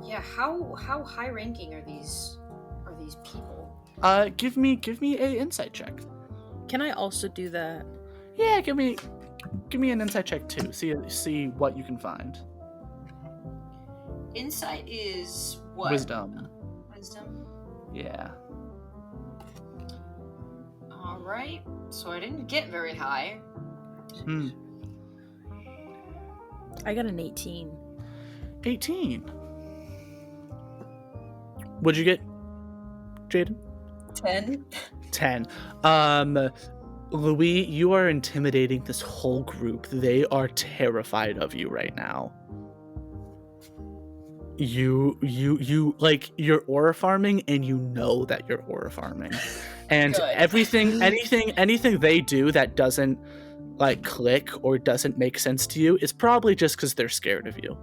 [SPEAKER 2] Yeah, how high ranking are these people?
[SPEAKER 1] Give me a insight check.
[SPEAKER 4] Can I also do that?
[SPEAKER 1] Yeah, give me an insight check too. See what you can find.
[SPEAKER 2] Insight is what?
[SPEAKER 1] Wisdom.
[SPEAKER 2] Wisdom.
[SPEAKER 1] Yeah.
[SPEAKER 2] All right. So I didn't get very high.
[SPEAKER 4] I got an 18.
[SPEAKER 1] 18. What'd you get, Jaden?
[SPEAKER 2] 10.
[SPEAKER 1] 10. Louis, you are intimidating this whole group. They are terrified of you right now. You like, you're aura farming, and you know that you're aura farming. And
[SPEAKER 2] Good.
[SPEAKER 1] anything they do that doesn't like click or doesn't make sense to you is probably just because they're scared of you.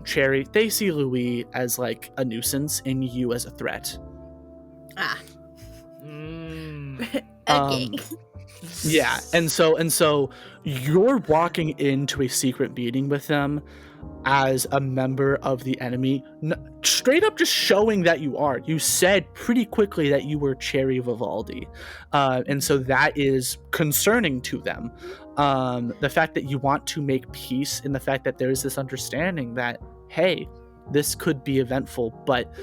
[SPEAKER 1] Cherry, they see Louis as like a nuisance and you as a threat.
[SPEAKER 4] Okay.
[SPEAKER 1] Yeah, and so you're walking into a secret meeting with them as a member of the enemy, straight up just showing that you are. You said pretty quickly that you were Cherry Vivaldi, and so that is concerning to them. The fact that you want to make peace, and the fact that there's this understanding that, hey, this could be eventful, but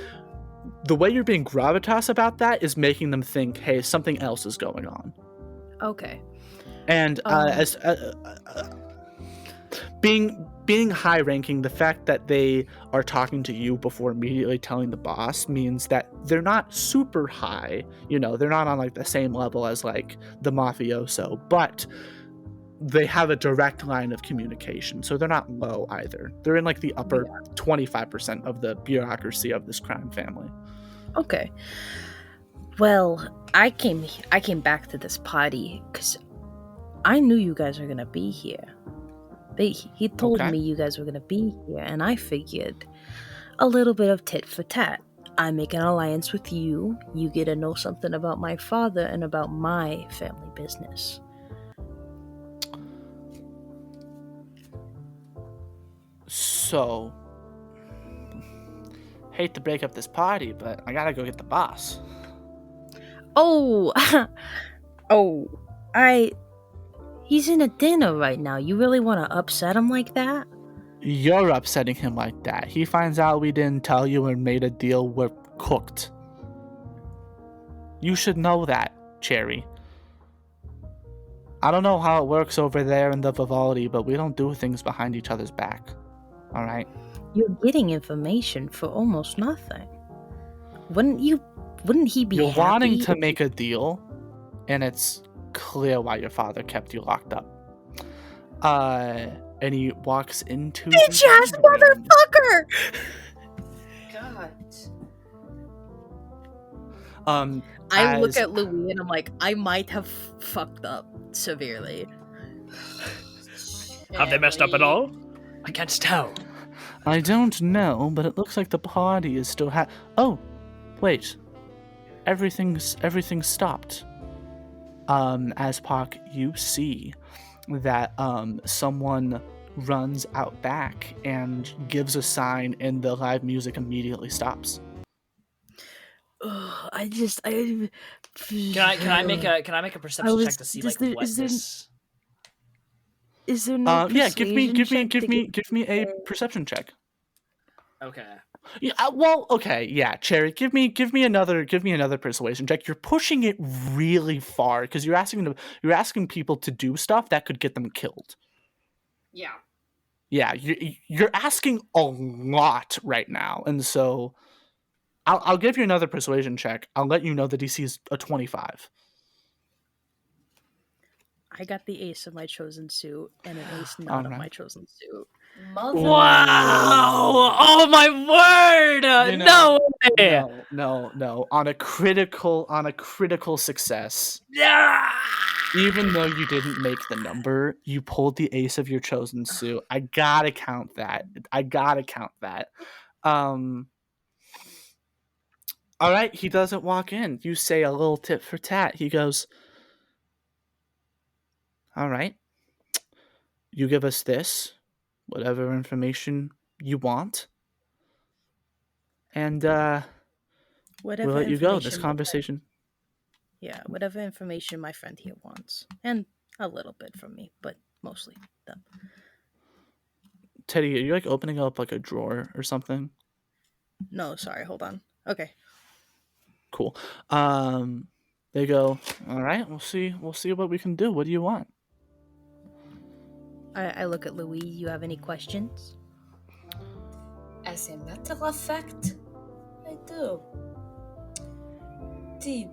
[SPEAKER 1] the way you're being gravitas about that is making them think, hey, something else is going on.
[SPEAKER 4] Okay.
[SPEAKER 1] And as being high ranking, the fact that they are talking to you before immediately telling the boss means that they're not super high. You know, they're not on like the same level as like the mafioso, but they have a direct line of communication, so they're not low either. They're in like the upper 25% of the bureaucracy of this crime family.
[SPEAKER 4] Okay. Well, I came back to this party because I knew you guys were gonna be here. He told me you guys were gonna be here, and I figured a little bit of tit for tat. I make an alliance with you. You get to know something about my father and about my family business.
[SPEAKER 1] So, hate to break up this party, but I gotta go get the boss.
[SPEAKER 4] Oh, he's in a dinner right now. You really want to upset him like that?
[SPEAKER 1] You're upsetting him like that. He finds out we didn't tell you and made a deal, we're cooked. You should know that, Cherry. I don't know how it works over there in the Vivaldi, but we don't do things behind each other's back. All right?
[SPEAKER 4] You're getting information for almost nothing. Wouldn't he be
[SPEAKER 1] You're
[SPEAKER 4] happy?
[SPEAKER 1] wanting to make a deal, and it's clear why your father kept you locked up. and he walks into
[SPEAKER 4] Bitch
[SPEAKER 1] the
[SPEAKER 4] ass
[SPEAKER 1] dining room.
[SPEAKER 4] motherfucker!
[SPEAKER 2] God.
[SPEAKER 4] I look
[SPEAKER 1] As
[SPEAKER 4] at Louis and I'm like, I might have fucked up severely.
[SPEAKER 5] Have they messed up at all? I can't tell.
[SPEAKER 1] I don't know, but it looks like the party is still Oh, wait. Everything's stopped. As Park, you see that someone runs out back and gives a sign, and the live music immediately stops.
[SPEAKER 5] Can I make a perception check to see like what this?
[SPEAKER 4] Is there no
[SPEAKER 1] Yeah, give me a
[SPEAKER 4] Okay.
[SPEAKER 1] perception check.
[SPEAKER 5] Okay.
[SPEAKER 1] Yeah, well, okay, yeah, Cherry, give me another persuasion check. You're pushing it really far because you're asking people to do stuff that could get them killed.
[SPEAKER 2] Yeah.
[SPEAKER 1] Yeah, you're asking a lot right now, and so I'll give you another persuasion check. I'll let you know the DC is a 25.
[SPEAKER 4] I got the ace of my chosen suit and an ace not of
[SPEAKER 1] Alright.
[SPEAKER 4] my chosen suit.
[SPEAKER 2] Mother.
[SPEAKER 5] Wow! Oh my word!
[SPEAKER 1] You know,
[SPEAKER 5] No way!
[SPEAKER 1] No. On a critical success.
[SPEAKER 5] Yeah!
[SPEAKER 1] Even though you didn't make the number, you pulled the ace of your chosen suit. I gotta count that. All right, he doesn't walk in. You say a little tit for tat. He goes, all right, you give us this, whatever information you want, and
[SPEAKER 4] Whatever
[SPEAKER 1] we'll let you go. This
[SPEAKER 4] information-
[SPEAKER 1] conversation.
[SPEAKER 4] Yeah, whatever information my friend here wants. And a little bit from me, but mostly them.
[SPEAKER 1] Teddy, are you like opening up like a drawer or something?
[SPEAKER 4] No, sorry, hold on. Okay.
[SPEAKER 1] Cool. They go, all right, we'll see what we can do. What do you want?
[SPEAKER 4] I look at Louis. You have any questions?
[SPEAKER 2] As a matter of fact, I do. The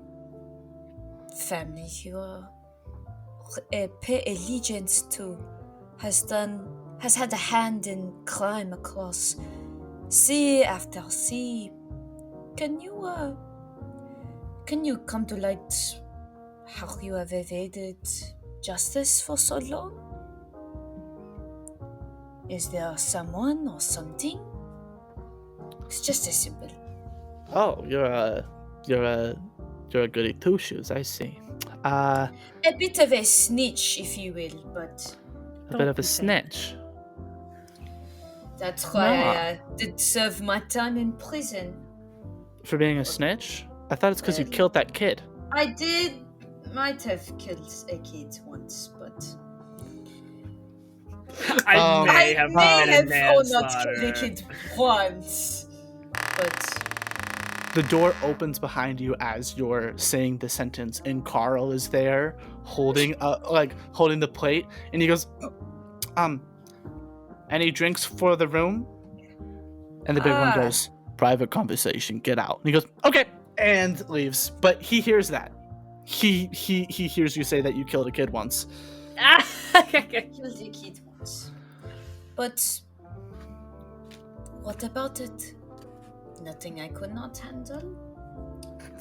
[SPEAKER 2] family you pay allegiance to has had a hand in crime across sea after sea. Can you come to light how you have evaded justice for so long? Is there someone or something? It's just as simple.
[SPEAKER 1] Oh, you're a goody two shoes. I see.
[SPEAKER 2] A bit of a snitch, if you will, but
[SPEAKER 1] A bit of a snitch.
[SPEAKER 2] that's why I did serve my time in prison.
[SPEAKER 1] For being a snitch? I thought it's because you
[SPEAKER 2] Well-
[SPEAKER 1] killed that kid.
[SPEAKER 2] I might have killed a kid once, but
[SPEAKER 5] I may have committed
[SPEAKER 2] not killed a
[SPEAKER 5] manslaughter.
[SPEAKER 2] kid once, but
[SPEAKER 1] The door opens behind you as you're saying the sentence, and is there holding holding the plate, and he goes, any drinks for the room? And the big one goes, private conversation, get out. And he goes, okay, and leaves. But he hears that. He hears you say that you killed a kid once.
[SPEAKER 2] killed a kid once. But what about it? Nothing I could not handle?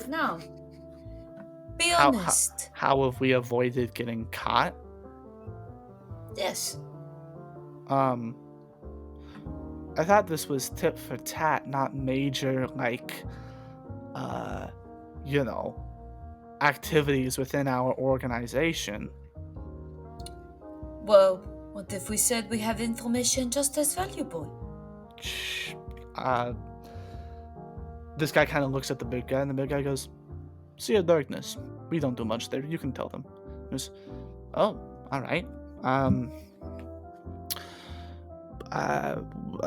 [SPEAKER 2] Now, be honest.
[SPEAKER 1] How have we avoided getting caught?
[SPEAKER 2] Yes.
[SPEAKER 1] I thought this was tit for tat, not major, activities within our organization.
[SPEAKER 2] Well, what if we said we have information just as valuable?
[SPEAKER 1] This guy kind of looks at the big guy, and the big guy goes, Sea of Darkness. We don't do much there. You can tell them. He goes, oh, all right.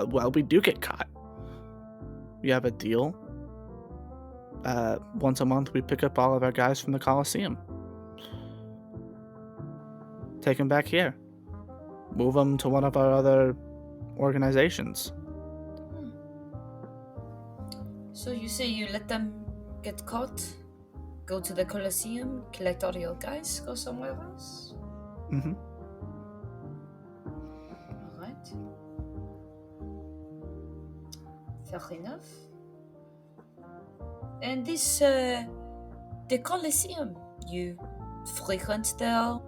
[SPEAKER 1] Well, we do get caught. We have a deal. Once a month, we pick up all of our guys from the Coliseum. Take them back here. Move them to one of our other organizations.
[SPEAKER 2] So you say you let them get caught, go to the Colosseum, collect all your guys, go somewhere else?
[SPEAKER 1] Mm-hmm.
[SPEAKER 2] Fair enough. And this, the Colosseum, you frequent their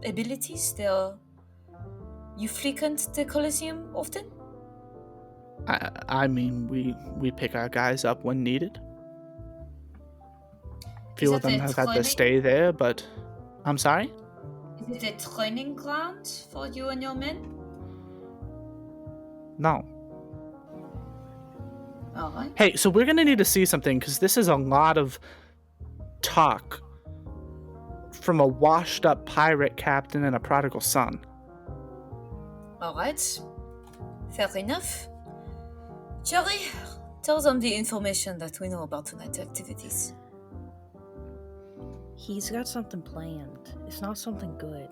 [SPEAKER 2] abilities, you frequent the Colosseum often?
[SPEAKER 1] I mean, we pick our guys up when needed. Few of
[SPEAKER 2] that
[SPEAKER 1] them
[SPEAKER 2] a
[SPEAKER 1] have had to
[SPEAKER 2] training-
[SPEAKER 1] stay there, but I'm sorry?
[SPEAKER 2] Is it a training ground for you and your men?
[SPEAKER 1] No.
[SPEAKER 2] Alright.
[SPEAKER 1] Hey, so we're gonna need to see something, because this is a lot of talk from a washed up pirate captain and a prodigal son.
[SPEAKER 2] Alright. Fair enough. Jerry, tell them the information that we know about tonight's activities.
[SPEAKER 4] He's got something planned. It's not something good.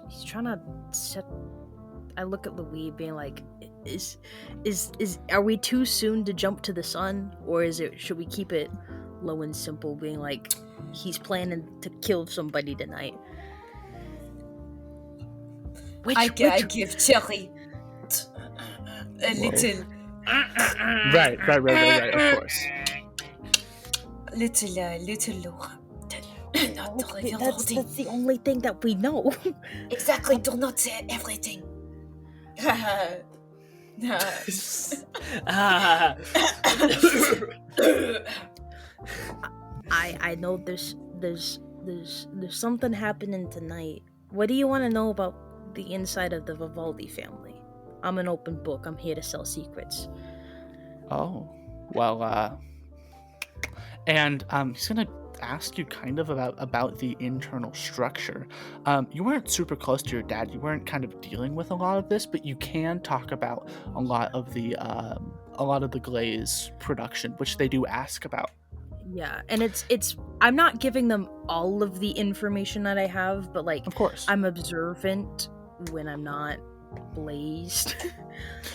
[SPEAKER 4] He's trying to set. I look at Louis, being like, "Is are we too soon to jump to the sun, or should we keep it low and simple?" Being like, he's planning to kill somebody tonight.
[SPEAKER 2] I give Jerry a little.
[SPEAKER 1] Right, of course.
[SPEAKER 2] Little Laura. Not
[SPEAKER 4] Okay,
[SPEAKER 2] reveal
[SPEAKER 4] that's
[SPEAKER 2] everything.
[SPEAKER 4] the only thing that we know.
[SPEAKER 2] Exactly, do not say everything.
[SPEAKER 4] I know there's something happening tonight. What do you want to know about the inside of the Vivaldi family? I'm an open book. I'm here to sell secrets.
[SPEAKER 1] Oh, well, and he's gonna ask you kind of about the internal structure. You weren't super close to your dad. You weren't kind of dealing with a lot of this, but you can talk about a lot of the glaze production, which they do ask about.
[SPEAKER 4] Yeah, and it's I'm not giving them all of the information that I have, but like,
[SPEAKER 1] Of course.
[SPEAKER 4] I'm observant when I'm not blazed.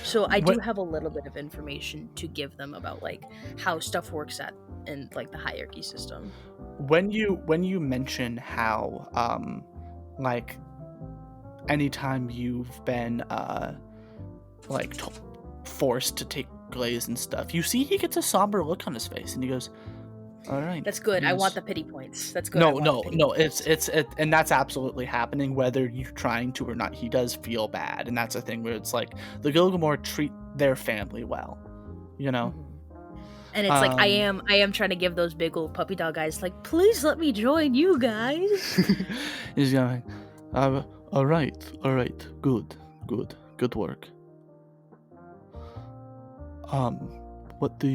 [SPEAKER 4] So I do have a little bit of information to give them about like how stuff works in like the hierarchy system.
[SPEAKER 1] When you mention how like anytime you've been forced to take glaze and stuff, you see he gets a somber look on his face and he goes, all right,
[SPEAKER 4] That's good. I
[SPEAKER 1] yes."
[SPEAKER 4] want the pity points. That's good. I want the pity
[SPEAKER 1] No.
[SPEAKER 4] points.
[SPEAKER 1] It's and that's absolutely happening whether you're trying to or not. He does feel bad, and that's a thing where it's like the Gilgamore treat their family well, you know.
[SPEAKER 4] Mhm. And it's like I am trying to give those big old puppy dog guys like, please let me join you guys.
[SPEAKER 1] He's going, all right, good work. What do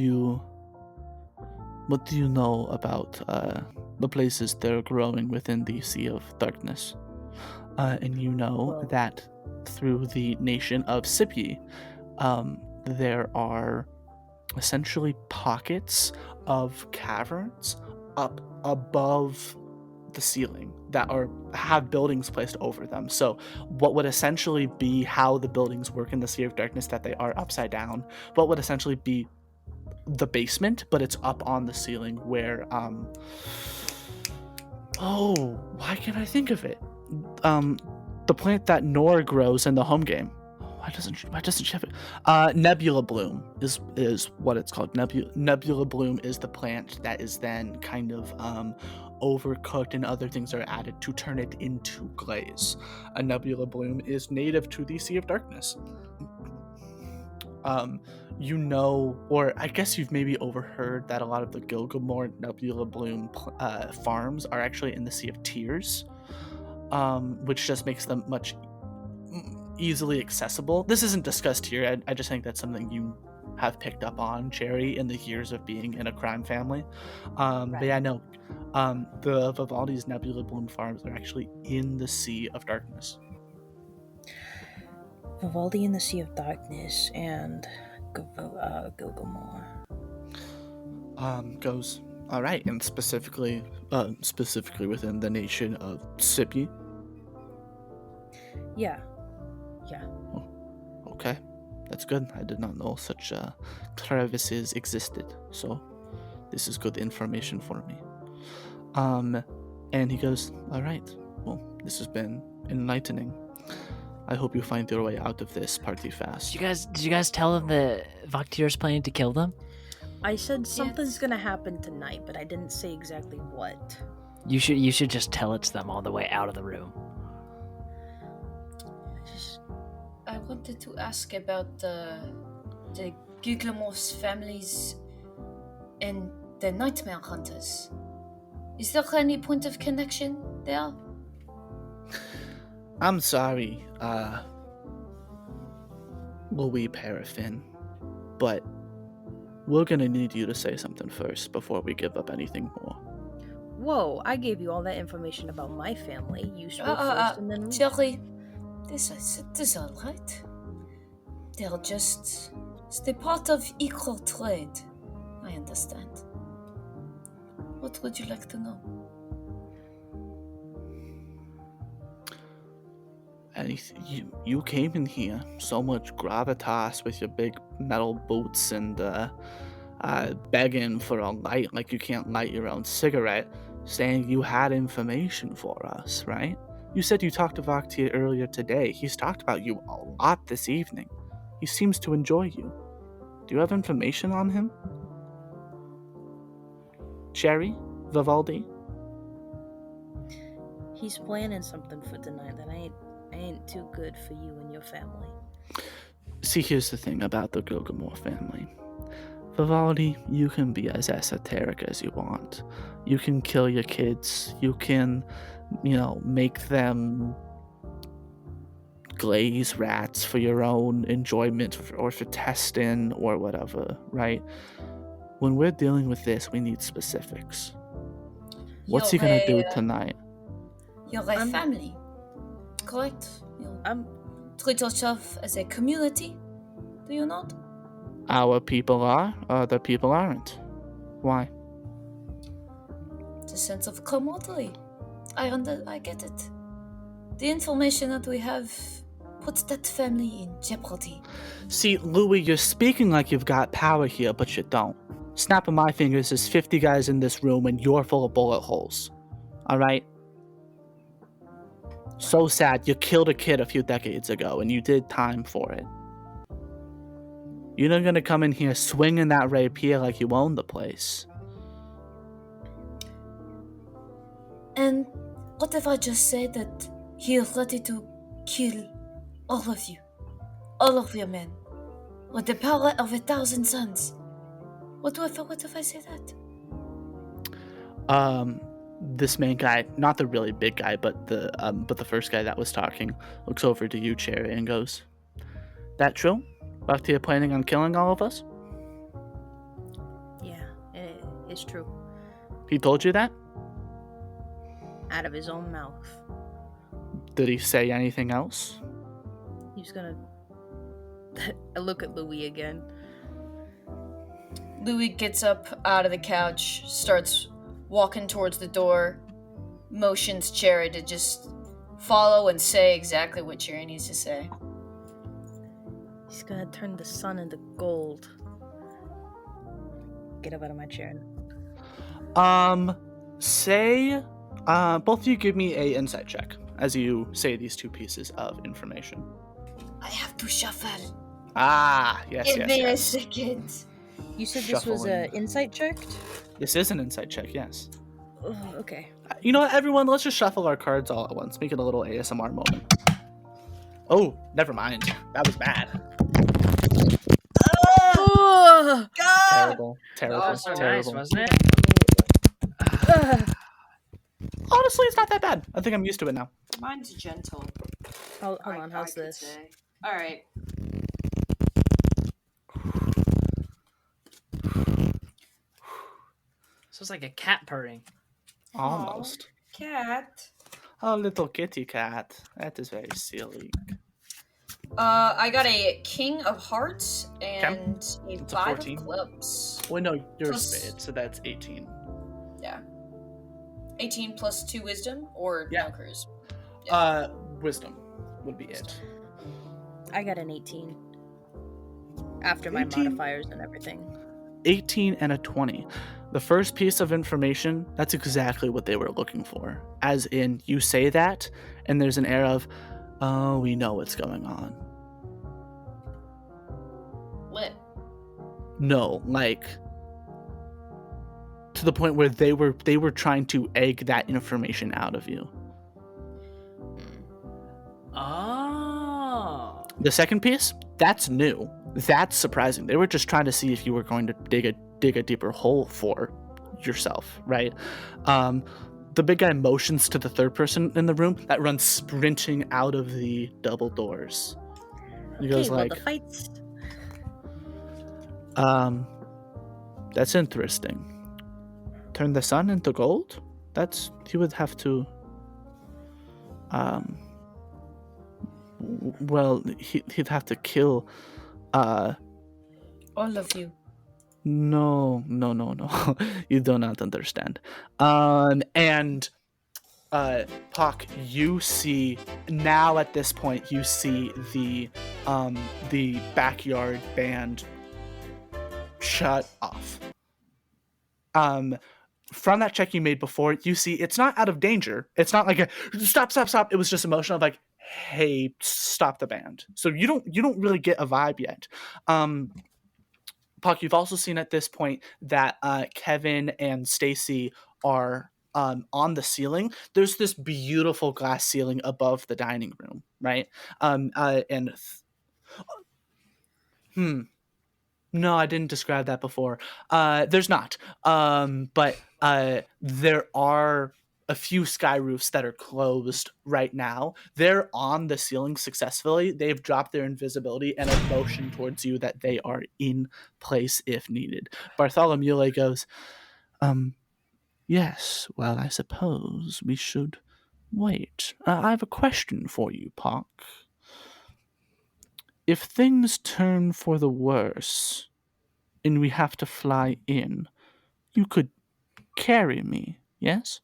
[SPEAKER 1] you know about the places they're growing within the Sea of Darkness? And you know
[SPEAKER 4] Well-
[SPEAKER 1] that through the nation of Sipi, there are essentially pockets of caverns up above the ceiling that have buildings placed over them. So what would essentially be how the buildings work in the Sea of Darkness, that they are upside down, what would essentially be the basement, but it's up on the ceiling where why can't I think of it? The plant that Nora grows in the home game. Why doesn't she have it? Nebula Bloom is what it's called. Nebula Bloom is the plant that is then kind of overcooked and other things are added to turn it into glaze. A Nebula Bloom is native to the Sea of Darkness. You know, or I guess you've maybe overheard that a lot of the Gilgamore Nebula Bloom farms are actually in the Sea of Tears, which just makes them much easily accessible. This isn't discussed here. I just think that's something you have picked up on, Cherry, in the years of being in a crime family. But yeah, no, the Vivaldi's Nebula Bloom farms are actually in the Sea of Darkness.
[SPEAKER 4] Vivaldi in the Sea of Darkness and Gilgamore.
[SPEAKER 1] Goes, all right, and specifically within the nation of Sipi.
[SPEAKER 4] Yeah.
[SPEAKER 1] Oh, okay, that's good. I did not know such crevices existed, so this is good information for me. And he goes, all right, well, this has been enlightening. I hope you find your way out of this party fast.
[SPEAKER 5] Did you guys tell them that Vaktir's planning to kill them?
[SPEAKER 4] I said something's gonna happen tonight, but I didn't say exactly what.
[SPEAKER 5] You should just tell it to them on the way out of the room.
[SPEAKER 2] I wanted to ask about the Guglemorph's families and the Nightmare Hunters. Is there any point of connection there?
[SPEAKER 1] I'm sorry, Louis Paraffin, but we're gonna need you to say something first before we give up anything more.
[SPEAKER 4] Whoa, I gave you all that information about my family. You spoke first and then...
[SPEAKER 2] Jerry, this is alright. They're part of infiltrate. I understand. What would you like to know?
[SPEAKER 1] Anything. You came in here so much gravitas with your big metal boots and begging for a light like you can't light your own cigarette, saying you had information for us, right? You said you talked to Vaktir earlier today. He's talked about you a lot this evening. He seems to enjoy you. Do you have information on him? Cherry? Vivaldi?
[SPEAKER 4] He's planning something for tonight that ain't too good for you and your family.
[SPEAKER 1] See, here's the thing about the Gilgamore family. Vivaldi, you can be as esoteric as you want. You can kill your kids. You can, make them glaze rats for your own enjoyment or for testing or whatever, right? When we're dealing with this, we need specifics. What's he gonna do tonight?
[SPEAKER 2] You're a family, correct? Treat yourself as a community, do you not?
[SPEAKER 1] Our people are, other people aren't. Why?
[SPEAKER 2] It's a sense of camaraderie. I get it. The information that we have puts that family in jeopardy.
[SPEAKER 1] See, Louis, you're speaking like you've got power here, but you don't. Snapping my fingers, there's 50 guys in this room and you're full of bullet holes. Alright? So sad, you killed a kid a few decades ago and you did time for it. You're not gonna come in here swinging that rapier like you own the place.
[SPEAKER 2] And what if I just say that he is ready to kill all of you? All of your men? With the power of 1,000 suns? What if I say that?
[SPEAKER 1] This main guy, not the really big guy, but the first guy that was talking, looks over to you, Cherry, and goes, "That true? Vaktir planning on killing all of us?"
[SPEAKER 4] Yeah, it's true.
[SPEAKER 1] He told you that?
[SPEAKER 4] Out of his own mouth.
[SPEAKER 1] Did he say anything else?
[SPEAKER 4] He's gonna... I look at Louis again.
[SPEAKER 2] Louis gets up out of the couch, starts walking towards the door, motions Cherry to just follow and say exactly what Cherry needs to say.
[SPEAKER 4] He's gonna turn the sun into gold. Get up out of my chair.
[SPEAKER 1] Both of you give me a insight check as you say these two pieces of information.
[SPEAKER 2] I have to shuffle.
[SPEAKER 1] Ah, yes.
[SPEAKER 2] Give me a second.
[SPEAKER 4] You said this was an insight check?
[SPEAKER 1] This is an insight check, yes.
[SPEAKER 4] Oh, okay.
[SPEAKER 1] You know what, everyone? Let's just shuffle our cards all at once. Make it a little ASMR moment. Oh, never mind. That was bad.
[SPEAKER 4] Oh,
[SPEAKER 1] Terrible.
[SPEAKER 3] Oh, so
[SPEAKER 1] terrible.
[SPEAKER 3] nice, wasn't it?
[SPEAKER 1] Honestly, it's not that bad. I think I'm used to it now.
[SPEAKER 6] Mine's gentle.
[SPEAKER 4] Hold on, how's this?
[SPEAKER 6] All right.
[SPEAKER 3] So it's like a cat purring.
[SPEAKER 1] Almost.
[SPEAKER 6] Cat.
[SPEAKER 1] Oh, little kitty cat. That is very silly.
[SPEAKER 2] I got a King of Hearts and a
[SPEAKER 1] It's a
[SPEAKER 2] 5
[SPEAKER 1] 14.
[SPEAKER 2] of Clubs.
[SPEAKER 1] Well, no, you're a
[SPEAKER 2] Plus-
[SPEAKER 1] spade, so that's 18.
[SPEAKER 2] Yeah. 18 plus 2 Wisdom or
[SPEAKER 1] Yeah.
[SPEAKER 2] no Cruise?
[SPEAKER 1] Wisdom would be it.
[SPEAKER 4] I got an 18. After my
[SPEAKER 1] 18?
[SPEAKER 4] modifiers and everything.
[SPEAKER 1] 18 and a 20. The first piece of information, that's exactly what they were looking for. As in, you say that, and there's an air of, Oh, we know what's going on.
[SPEAKER 6] Lit.
[SPEAKER 1] No, like to the point where they were trying to egg that information out of you.
[SPEAKER 3] Oh.
[SPEAKER 1] The second piece, that's new. That's surprising. They were just trying to see if you were going to dig a deeper hole for yourself, right? The big guy motions to the third person in the room that runs sprinting out of the double doors. He goes like,
[SPEAKER 4] the fights.
[SPEAKER 1] That's interesting. Turn the sun into gold? He would have to, well, he'd have to kill,
[SPEAKER 2] All of you.
[SPEAKER 1] No. You do not understand. And Puck, you see now at this point, you see the backyard band shut off. From that check you made before, you see it's not out of danger. It's not like a stop. It was just emotional, like, hey, stop the band. So you don't really get a vibe yet. Puck, you've also seen at this point that Kevin and Stacy are on the ceiling. There's this beautiful glass ceiling above the dining room, right? No, I didn't describe that before. There's not. But there are a few sky roofs that are closed right now. They're on the ceiling successfully. They've dropped their invisibility and a motion towards you that they are in place if needed. Bartholomew goes, yes, well, I suppose we should wait. I have a question for you, Park. If things turn for the worse and we have to fly in, you could carry me, yes?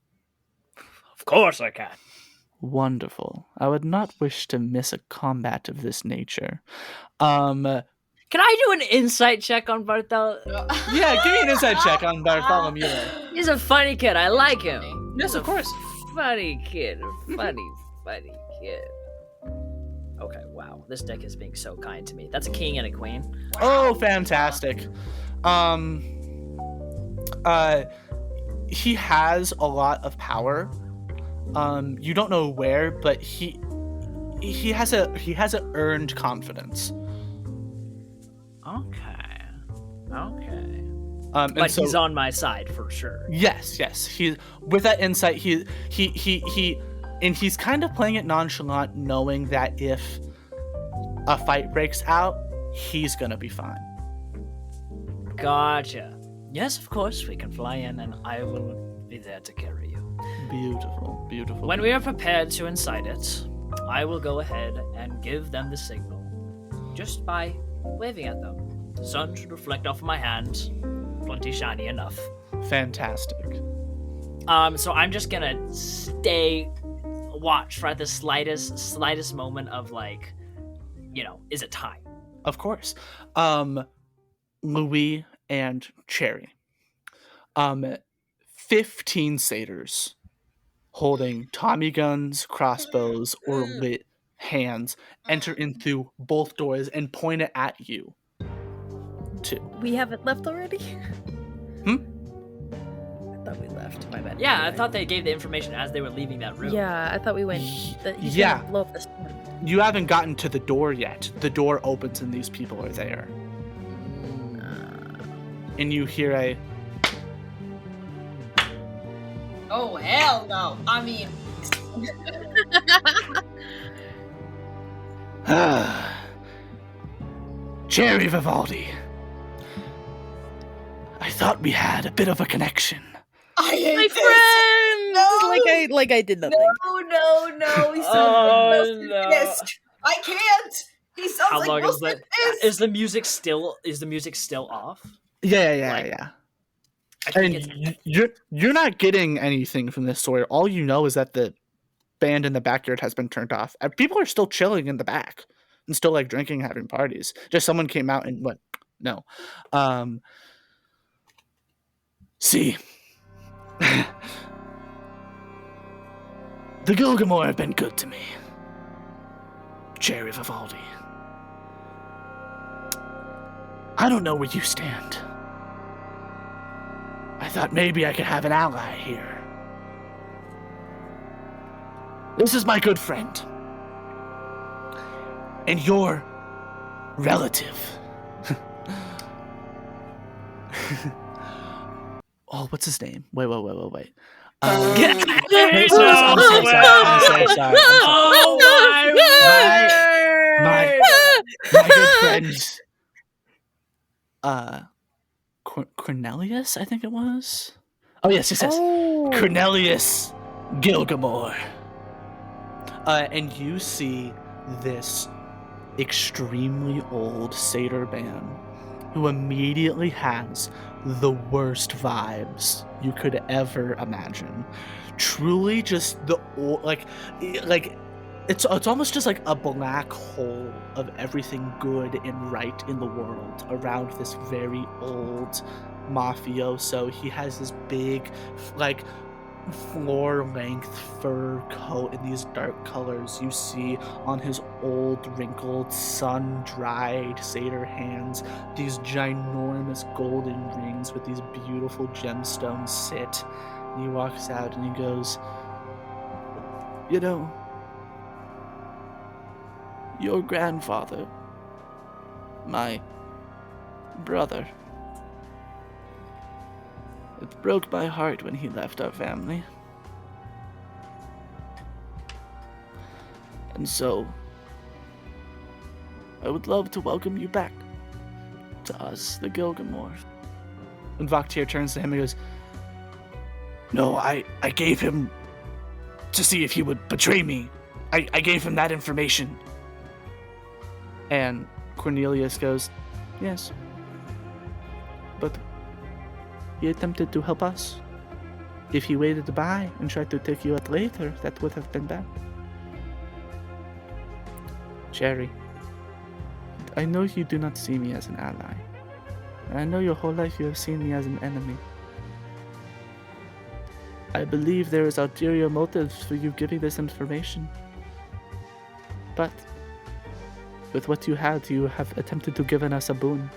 [SPEAKER 3] Of course I can.
[SPEAKER 1] Wonderful. I would not wish to miss a combat of this nature. Can
[SPEAKER 3] I do an insight check on Bartholomew?
[SPEAKER 1] Yeah, give me an insight check on Bartholomew.
[SPEAKER 3] He's a funny kid. I like him.
[SPEAKER 1] Yes, of course.
[SPEAKER 3] Funny kid. Funny kid. Okay, wow. This deck is being so kind to me. That's a king and a queen.
[SPEAKER 1] Oh, fantastic. He has a lot of power. You don't know where, but he has a earned confidence.
[SPEAKER 3] Okay.
[SPEAKER 1] But
[SPEAKER 3] he's on my side for sure.
[SPEAKER 1] Yes. He with that insight, he and he's kind of playing it nonchalant, knowing that if a fight breaks out, he's gonna be fine.
[SPEAKER 3] Gotcha. Yes, of course, we can fly in and I will be there to carry you.
[SPEAKER 1] Beautiful.
[SPEAKER 3] When we are prepared to incite it, I will go ahead and give them the signal. Just by waving at them. The sun should reflect off my hand. Plenty shiny enough.
[SPEAKER 1] Fantastic.
[SPEAKER 3] So I'm just gonna watch for the slightest moment of like, is it time?
[SPEAKER 1] Of course. Louis and Cherry. 15 satyrs holding Tommy guns, crossbows, or lit hands enter in through both doors and point it at you. Two.
[SPEAKER 4] We haven't left already?
[SPEAKER 1] Hmm?
[SPEAKER 4] I thought we left. My bad.
[SPEAKER 3] Yeah, I thought they gave the information as they were leaving that room.
[SPEAKER 4] Yeah, I thought we went.
[SPEAKER 1] Yeah.
[SPEAKER 4] Blow up the sun.
[SPEAKER 1] You haven't gotten to the door yet. The door opens and these people are there. And you hear a...
[SPEAKER 6] Oh, hell no. I mean...
[SPEAKER 1] Cherry Vivaldi. I thought we had a bit of a connection.
[SPEAKER 6] I hate
[SPEAKER 4] My
[SPEAKER 6] this.
[SPEAKER 4] friend!
[SPEAKER 6] No!
[SPEAKER 4] Like I did nothing.
[SPEAKER 6] No. He sounds
[SPEAKER 3] Oh,
[SPEAKER 6] like
[SPEAKER 3] no.
[SPEAKER 6] pissed. I can't. He sounds
[SPEAKER 3] How
[SPEAKER 6] like
[SPEAKER 3] long is
[SPEAKER 6] Wilson
[SPEAKER 3] that?
[SPEAKER 6] pissed.
[SPEAKER 3] Is the music still off?
[SPEAKER 1] Yeah.
[SPEAKER 3] I think
[SPEAKER 1] And you're not getting anything from this story. All you know is that the band in the backyard has been turned off. And people are still chilling in the back and still like drinking, having parties. Just someone came out and went, no. See. The Gilgamore have been good to me. Cherry Vivaldi. I don't know where you stand. I thought maybe I could have an ally here. This is my good friend. And your relative. Oh, what's his name? Wait.
[SPEAKER 5] No
[SPEAKER 1] I'm
[SPEAKER 5] way.
[SPEAKER 1] so sorry.
[SPEAKER 3] Oh
[SPEAKER 1] My good friend, Cornelius, I think it was. Oh yes. Cornelius Gilgamore. And you see this extremely old satyr man who immediately has the worst vibes you could ever imagine. Truly, just the like it's almost just like a black hole of everything good and right in the world around this very old mafioso. He has this big, like, floor-length fur coat in these dark colors. You see on his old, wrinkled, sun-dried satyr hands these ginormous golden rings with these beautiful gemstones sit. And he walks out and he goes, "You know, your grandfather, my brother, it broke my heart when he left our family. And so, I would love to welcome you back to us, the Gilgamore." And Vaktir turns to him and goes, "No, I gave him to see if he would betray me. I gave him that information." And Cornelius goes, "Yes, but he attempted to help us. If he waited by and tried to take you out later, that would have been bad. Cherry, I know you do not see me as an ally. I know your whole life you have seen me as an enemy. I believe there is ulterior motives for you giving this information. But with what you had, you have attempted to give us a boon.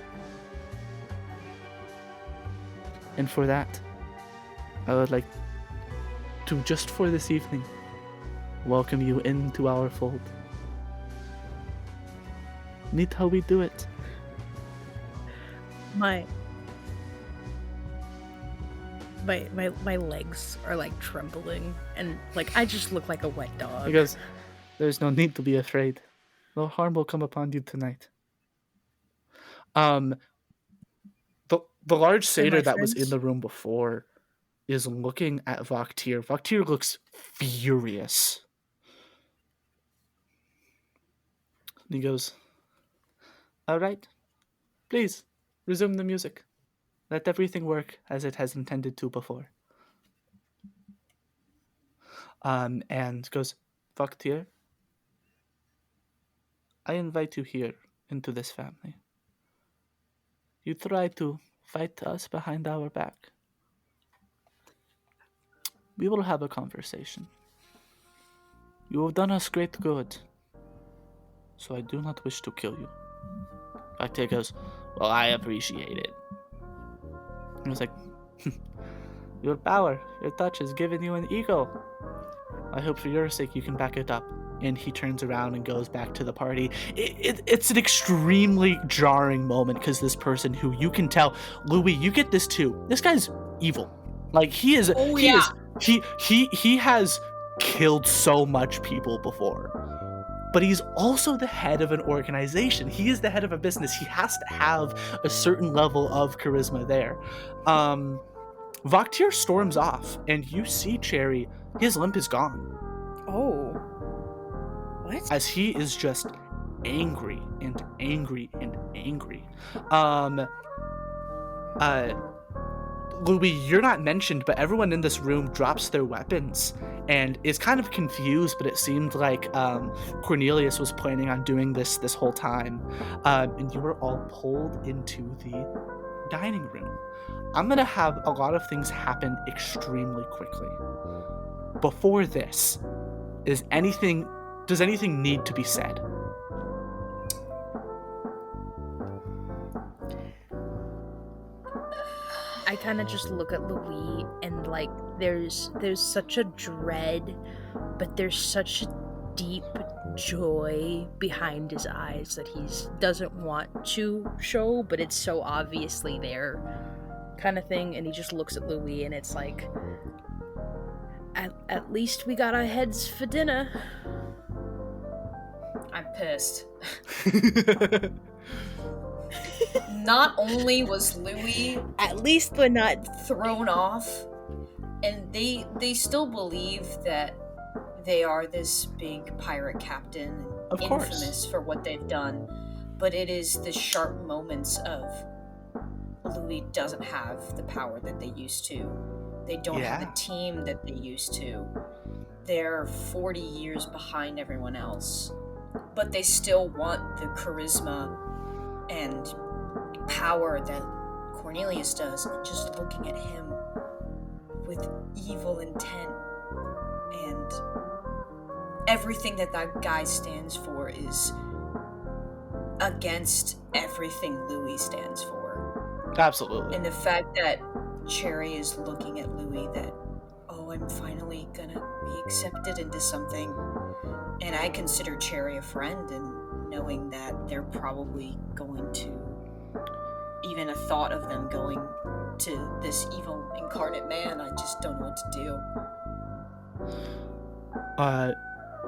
[SPEAKER 1] And for that, I would like to, just for this evening, welcome you into our fold. Neat how we do it."
[SPEAKER 4] My legs are like trembling, and like I just look like a wet dog.
[SPEAKER 1] He goes, "There's no need to be afraid. No harm will come upon you tonight." The large satyr that was in the room before is looking at Vaktir. Vaktir looks furious. And he goes, "All right, please resume the music. Let everything work as it has intended to before." And goes, "Vaktir, I invite you here into this family. You try to fight us behind our back. We will have a conversation. You have done us great good, so I do not wish to kill you." Vaktir goes, "Well, I appreciate it." He was like, "Your power, your touch has given you an ego. I hope for your sake you can back it up." And he turns around and goes back to the party. It's an extremely jarring moment because this person who you can tell, Louis, you get this too. This guy's evil. Like he has killed so much people before. But he's also the head of an organization. He is the head of a business. He has to have a certain level of charisma there. Vaktir storms off, and you see Cherry, his limp is gone.
[SPEAKER 4] Oh. What?
[SPEAKER 1] As he is just angry and angry and angry. Louis, you're not mentioned, but everyone in this room drops their weapons and is kind of confused, but it seemed like Cornelius was planning on doing this whole time. And you were all pulled into the dining room. I'm going to have a lot of things happen extremely quickly. Before this, does anything need to be said?
[SPEAKER 4] kind of just look at Louis, and like there's such a dread, but there's such a deep joy behind his eyes that he doesn't want to show, but it's so obviously there, kind of thing. And he just looks at Louis, and it's like, at least we got our heads for dinner.
[SPEAKER 2] I'm pissed. Not only was Louis
[SPEAKER 4] At least we're not
[SPEAKER 2] thrown off, and they still believe that they are this big pirate captain,
[SPEAKER 1] Of
[SPEAKER 2] infamous
[SPEAKER 1] course.
[SPEAKER 2] for what they've done, but it is the sharp moments of Louis doesn't have the power that they used to. They don't have
[SPEAKER 1] Yeah.
[SPEAKER 2] the team that they used to. They're 40 years behind everyone else, but they still want the charisma and power that Cornelius does, and just looking at him with evil intent, and everything that guy stands for is against everything Louis stands for.
[SPEAKER 1] Absolutely.
[SPEAKER 2] And the fact that Cherry is looking at Louis that, oh, I'm finally gonna be accepted into something, and I consider Cherry a friend, and knowing that they're probably going to, even a thought of them going to this evil incarnate man, I just don't know what to do.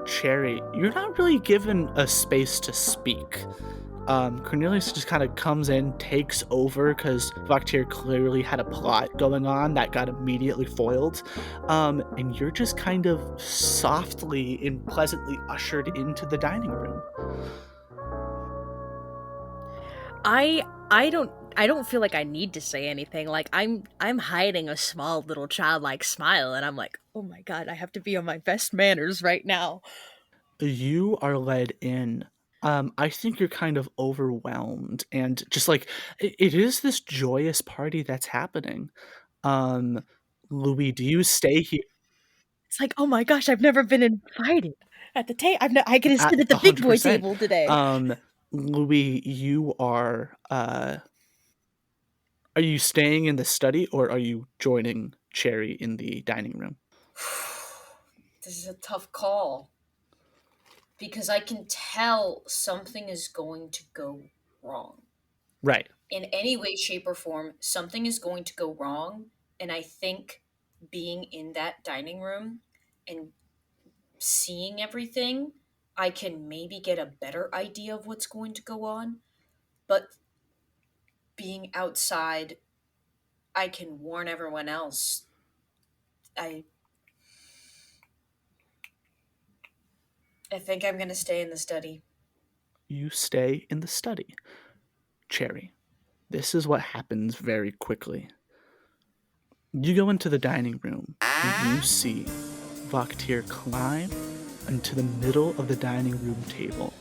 [SPEAKER 1] Cherry, you're not really given a space to speak. Cornelius just kind of comes in, takes over, because Vaktir clearly had a plot going on that got immediately foiled. And you're just kind of softly and pleasantly ushered into the dining room.
[SPEAKER 4] I don't feel like I need to say anything. Like I'm hiding a small little childlike smile, and I'm like, oh my god, I have to be on my best manners right now.
[SPEAKER 1] You are led in. I think you're kind of overwhelmed, and just like it is this joyous party that's happening. Louis, do you stay here
[SPEAKER 4] It's like, oh my gosh, I've never been invited at the table. I get to
[SPEAKER 1] at
[SPEAKER 4] sit at the big boy
[SPEAKER 1] 100%?
[SPEAKER 4] table today.
[SPEAKER 1] Louis, you are you staying in the study, or are you joining Cherry in the dining room?
[SPEAKER 2] This is a tough call, because I can tell something is going to go wrong.
[SPEAKER 1] Right.
[SPEAKER 2] In any way, shape, or form, something is going to go wrong. And I think being in that dining room and seeing everything, I can maybe get a better idea of what's going to go on. But being outside, I can warn everyone else. I think I'm going to stay in the study.
[SPEAKER 1] You stay in the study. Cherry, this is what happens very quickly. You go into the dining room, and you see Vaktir climb into the middle of the dining room table.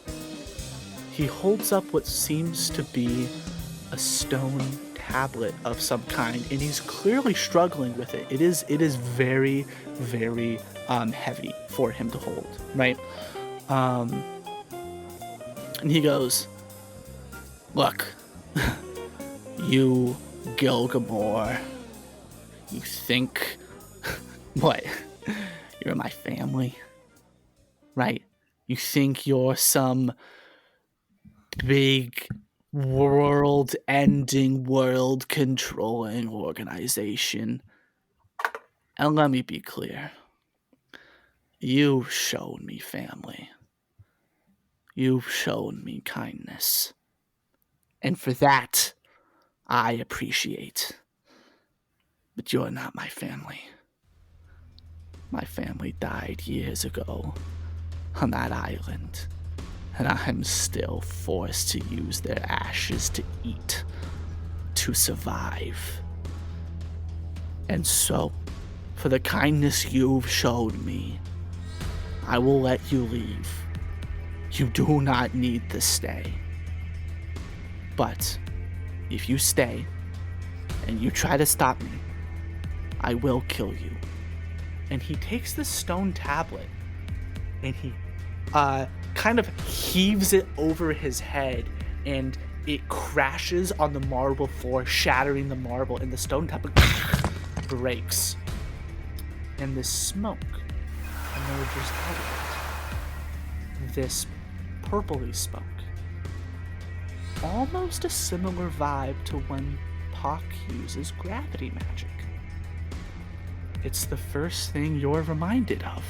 [SPEAKER 1] He holds up what seems to be a stone tablet of some kind, and he's clearly struggling with it. It is very, very heavy for him to hold, right? And he goes, "Look, you Gilgamore, you think, what, you're my family, right? You think you're some big world-ending, world-controlling organization. And let me be clear. You've shown me family. You've shown me kindness. And for that, I appreciate. But you're not my family. My family died years ago on that island, and I'm still forced to use their ashes to eat, to survive. And so, for the kindness you've shown me, I will let you leave. You do not need to stay. But if you stay and you try to stop me, I will kill you." And he takes this stone tablet and he kind of heaves it over his head, and it crashes on the marble floor, shattering the marble, and the stone tablet breaks. And this smoke emerges out of it. This purpley smoke. Almost a similar vibe to when Puck uses gravity magic. It's the first thing you're reminded of.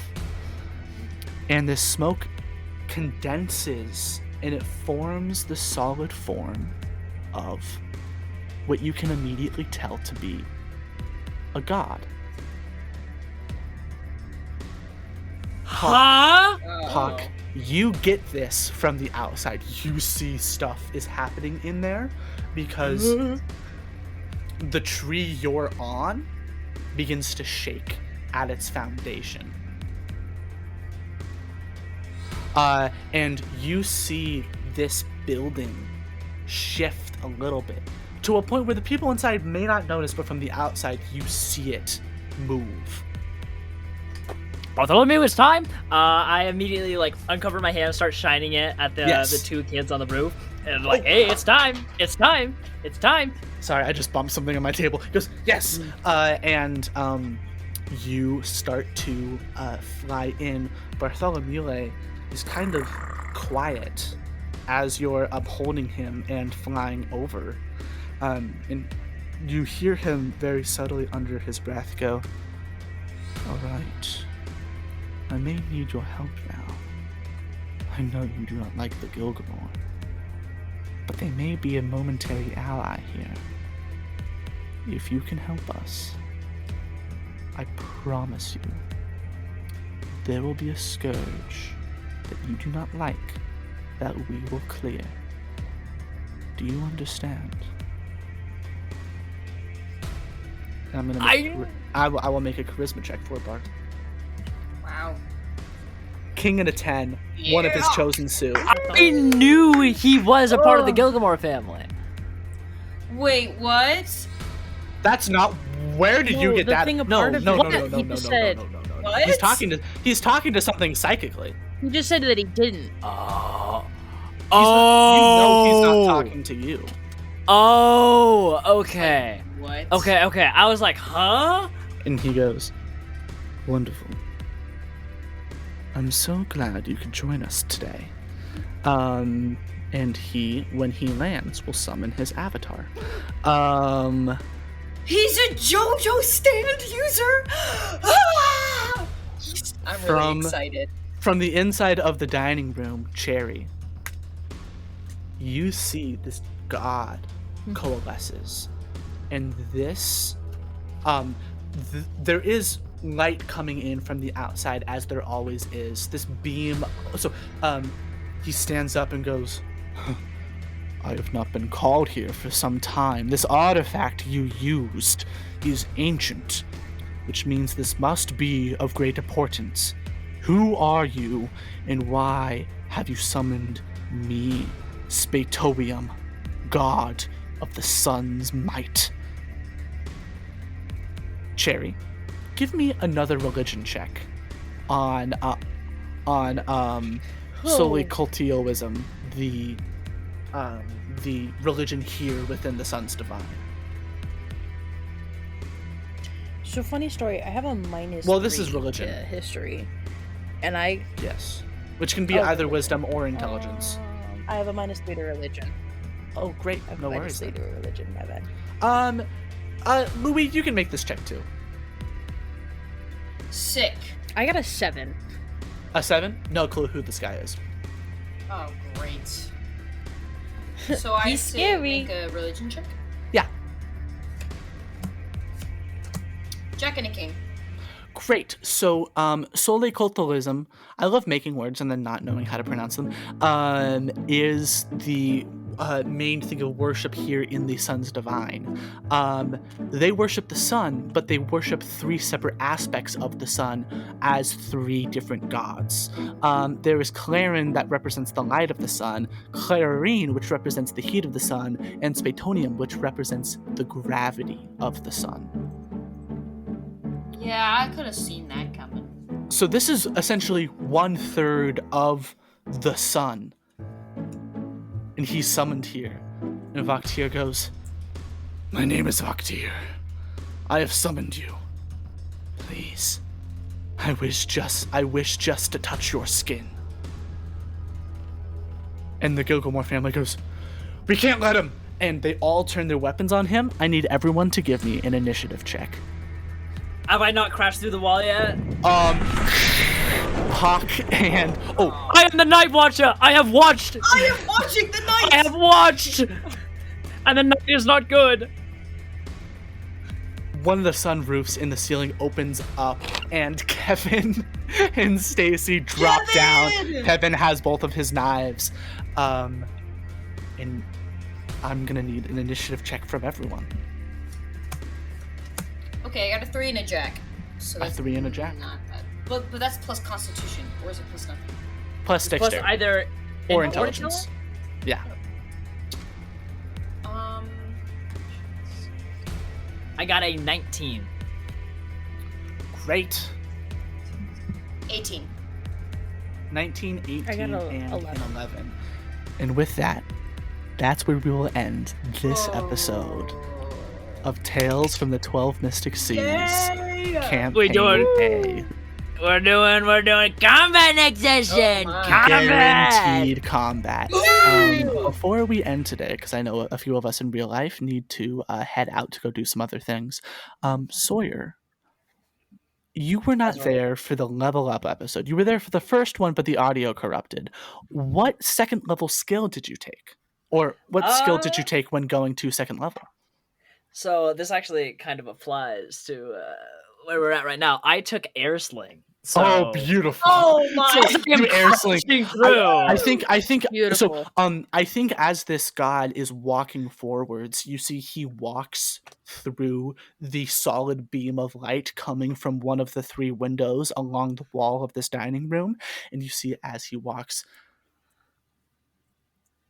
[SPEAKER 1] And this smoke condenses and it forms the solid form of what you can immediately tell to be a god.
[SPEAKER 3] Huh?
[SPEAKER 1] Puck, you get this from the outside. You see stuff is happening in there because the tree you're on begins to shake at its foundation. And you see this building shift a little bit to a point where the people inside may not notice, but from the outside, you see it move.
[SPEAKER 3] Bartholomew, it's time. I immediately uncover my hand, start shining it at the two kids on the roof, and hey, it's time, it's time, it's time.
[SPEAKER 1] Sorry, I just bumped something on my table. He goes, yes, and you start to fly in. Bartholomew is kind of quiet as you're upholding him and flying over, and you hear him very subtly under his breath go, all right. I may need your help now. I know you do not like the Gilgamore, but they may be a momentary ally here. If you can help us, I promise you, there will be a scourge that you do not like that we will clear. Do you understand? And I'm gonna I will make a charisma check for Bart.
[SPEAKER 2] Wow.
[SPEAKER 1] King and a 10, one of his chosen suit.
[SPEAKER 3] I knew he was a part of the Gilgamore family.
[SPEAKER 2] Wait, what?
[SPEAKER 1] That's not. Where did you get that? No.
[SPEAKER 2] What?
[SPEAKER 1] He's talking to something psychically.
[SPEAKER 4] He just said that he didn't.
[SPEAKER 1] You know he's not talking to you.
[SPEAKER 3] Oh, okay.
[SPEAKER 2] What?
[SPEAKER 3] Okay. I was like, huh?
[SPEAKER 1] And he goes, wonderful. I'm so glad you could join us today. And he, when he lands, will summon his avatar.
[SPEAKER 6] He's a JoJo stand user. Ah!
[SPEAKER 2] I'm really excited.
[SPEAKER 1] From the inside of the dining room, Cherry, you see this god coalesces. And this, there is light coming in from the outside, as there always is. This beam. So, he stands up and goes, I have not been called here for some time. This artifact you used is ancient, which means this must be of great importance. Who are you, and why have you summoned me, Spatoium, god of the sun's might? Cherry, give me another religion check on solely cultioism, the religion here within the Sun's Divine.
[SPEAKER 4] So funny story. I have a minus.
[SPEAKER 1] Well, this is
[SPEAKER 4] 3
[SPEAKER 1] religion.
[SPEAKER 4] to history, and I
[SPEAKER 1] Yes, which can be either wisdom or intelligence.
[SPEAKER 4] I have a -3 to religion.
[SPEAKER 1] Oh, great!
[SPEAKER 4] I have
[SPEAKER 1] No
[SPEAKER 4] a
[SPEAKER 1] worries.
[SPEAKER 4] -3 to religion. My bad.
[SPEAKER 1] Louis, you can make this check too.
[SPEAKER 2] Sick.
[SPEAKER 4] I got a 7.
[SPEAKER 1] A 7? No clue who this guy is.
[SPEAKER 2] Oh, great. So I
[SPEAKER 4] He's
[SPEAKER 2] say
[SPEAKER 4] scary.
[SPEAKER 2] make a religion check?
[SPEAKER 1] Yeah.
[SPEAKER 2] Jack and a king.
[SPEAKER 1] Great. So, solely cultualism, I love making words and then not knowing how to pronounce them, is the main thing of worship here in the Sun's Divine. They worship the sun, but they worship 3 separate aspects of the sun as 3 different gods. There is Clarin, that represents the light of the sun, Clarine, which represents the heat of the sun, and Spatonium, which represents the gravity of the sun.
[SPEAKER 2] Yeah, I could have seen that coming.
[SPEAKER 1] So this is essentially 1/3 of the sun, and he's summoned here. And Vaktir goes, "My name is Vaktir. I have summoned you. Please, I wish just to touch your skin." And the Gilgamore family goes, "We can't let him!" And they all turn their weapons on him. I need everyone to give me an initiative check.
[SPEAKER 3] Have I not crashed through the wall yet?
[SPEAKER 1] Hawk and... Oh,
[SPEAKER 3] I am the Night Watcher! I have watched!
[SPEAKER 6] I am watching the night.
[SPEAKER 3] I have watched! And the night is not good.
[SPEAKER 1] one of the sunroofs in the ceiling opens up, and Kevin and Stacy drop down. Kevin has both of his knives. And I'm gonna need an initiative check from everyone.
[SPEAKER 2] Okay, I got a 3 and a jack. So
[SPEAKER 1] A
[SPEAKER 2] that's
[SPEAKER 1] 3 and a jack.
[SPEAKER 2] not bad. But that's plus Constitution, or is it plus nothing?
[SPEAKER 1] Plus
[SPEAKER 3] Plus
[SPEAKER 1] dexterity.
[SPEAKER 3] either
[SPEAKER 1] Or intelligence. Yeah.
[SPEAKER 3] I got a 19.
[SPEAKER 1] Great.
[SPEAKER 2] 18.
[SPEAKER 1] 19, 18,
[SPEAKER 4] I got a
[SPEAKER 1] and
[SPEAKER 4] 11.
[SPEAKER 1] an 11. And with that, that's where we will end this episode of Tales from the 12 Mystic Seas campaign
[SPEAKER 3] We doing-
[SPEAKER 1] A.
[SPEAKER 3] We're doing combat next session.
[SPEAKER 2] Oh my.
[SPEAKER 3] Combat.
[SPEAKER 1] Guaranteed combat. Before we end today, because I know a few of us in real life need to head out to go do some other things. Sawyer, you were not there for the level up episode. You were there for the first one, but the audio corrupted. What second level skill did you take? Or what skill did you take when going to second level?
[SPEAKER 3] So this actually kind of applies to where we're at right now. I took air sling. So,
[SPEAKER 1] Oh, beautiful.
[SPEAKER 2] Oh my!
[SPEAKER 1] You air sling.
[SPEAKER 3] through.
[SPEAKER 1] I think
[SPEAKER 4] Beautiful.
[SPEAKER 1] so I think as this god is walking forwards, you see he walks through the solid beam of light coming from one of the 3 windows along the wall of this dining room, and you see as he walks,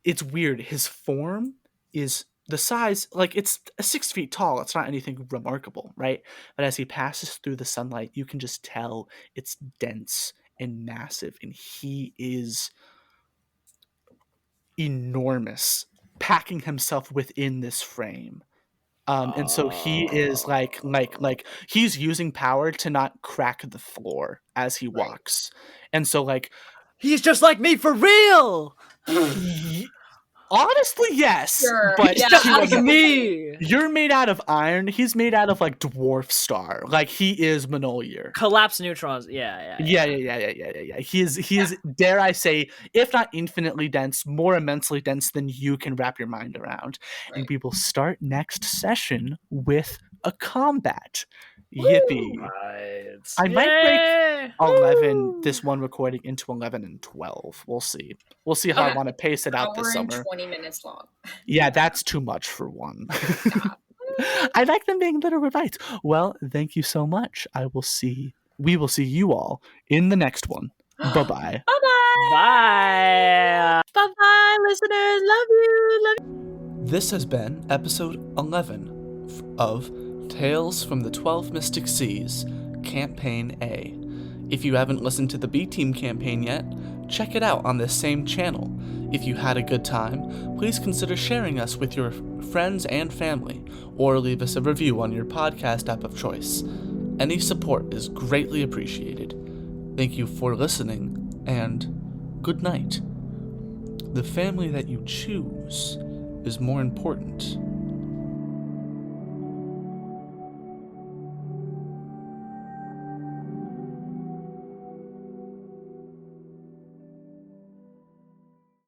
[SPEAKER 1] it's weird, his form is the size, like, it's 6 feet tall. It's not anything remarkable, right? But as he passes through the sunlight, you can just tell it's dense and massive, and he is enormous, packing himself within this frame. And so he is like he's using power to not crack the floor as he walks. And so like
[SPEAKER 3] He's just like me for real.
[SPEAKER 1] honestly, yes,
[SPEAKER 2] Sure.
[SPEAKER 1] but
[SPEAKER 2] Yeah,
[SPEAKER 3] Just
[SPEAKER 1] to
[SPEAKER 3] like
[SPEAKER 1] a-
[SPEAKER 3] me.
[SPEAKER 1] you're made out of iron. He's made out of like dwarf star. Like he is Manolier.
[SPEAKER 3] Collapse neutrons. Yeah.
[SPEAKER 1] Yeah. He is, dare I say, if not infinitely dense, more immensely dense than you can wrap your mind around. And we will start next session with a combat. Yippee.
[SPEAKER 3] Right.
[SPEAKER 1] I might break 11, this one recording, into 11 and 12. We'll see. We'll see how I
[SPEAKER 2] Okay.
[SPEAKER 1] want to pace it out this
[SPEAKER 2] Hour and
[SPEAKER 1] summer.
[SPEAKER 2] 20 minutes long.
[SPEAKER 1] Yeah, that's too much for one. I like them being literal bites. Well, thank you so much. We will see you all in the next one. Bye-bye.
[SPEAKER 3] Bye.
[SPEAKER 4] Bye-bye, listeners. Love you.
[SPEAKER 1] This has been episode 11 of Tales from the 12 Mystic Seas, Campaign A. If you haven't listened to the B-Team campaign yet, check it out on this same channel. If you had a good time, please consider sharing us with your friends and family, or leave us a review on your podcast app of choice. Any support is greatly appreciated. Thank you for listening, and good night. The family that you choose is more important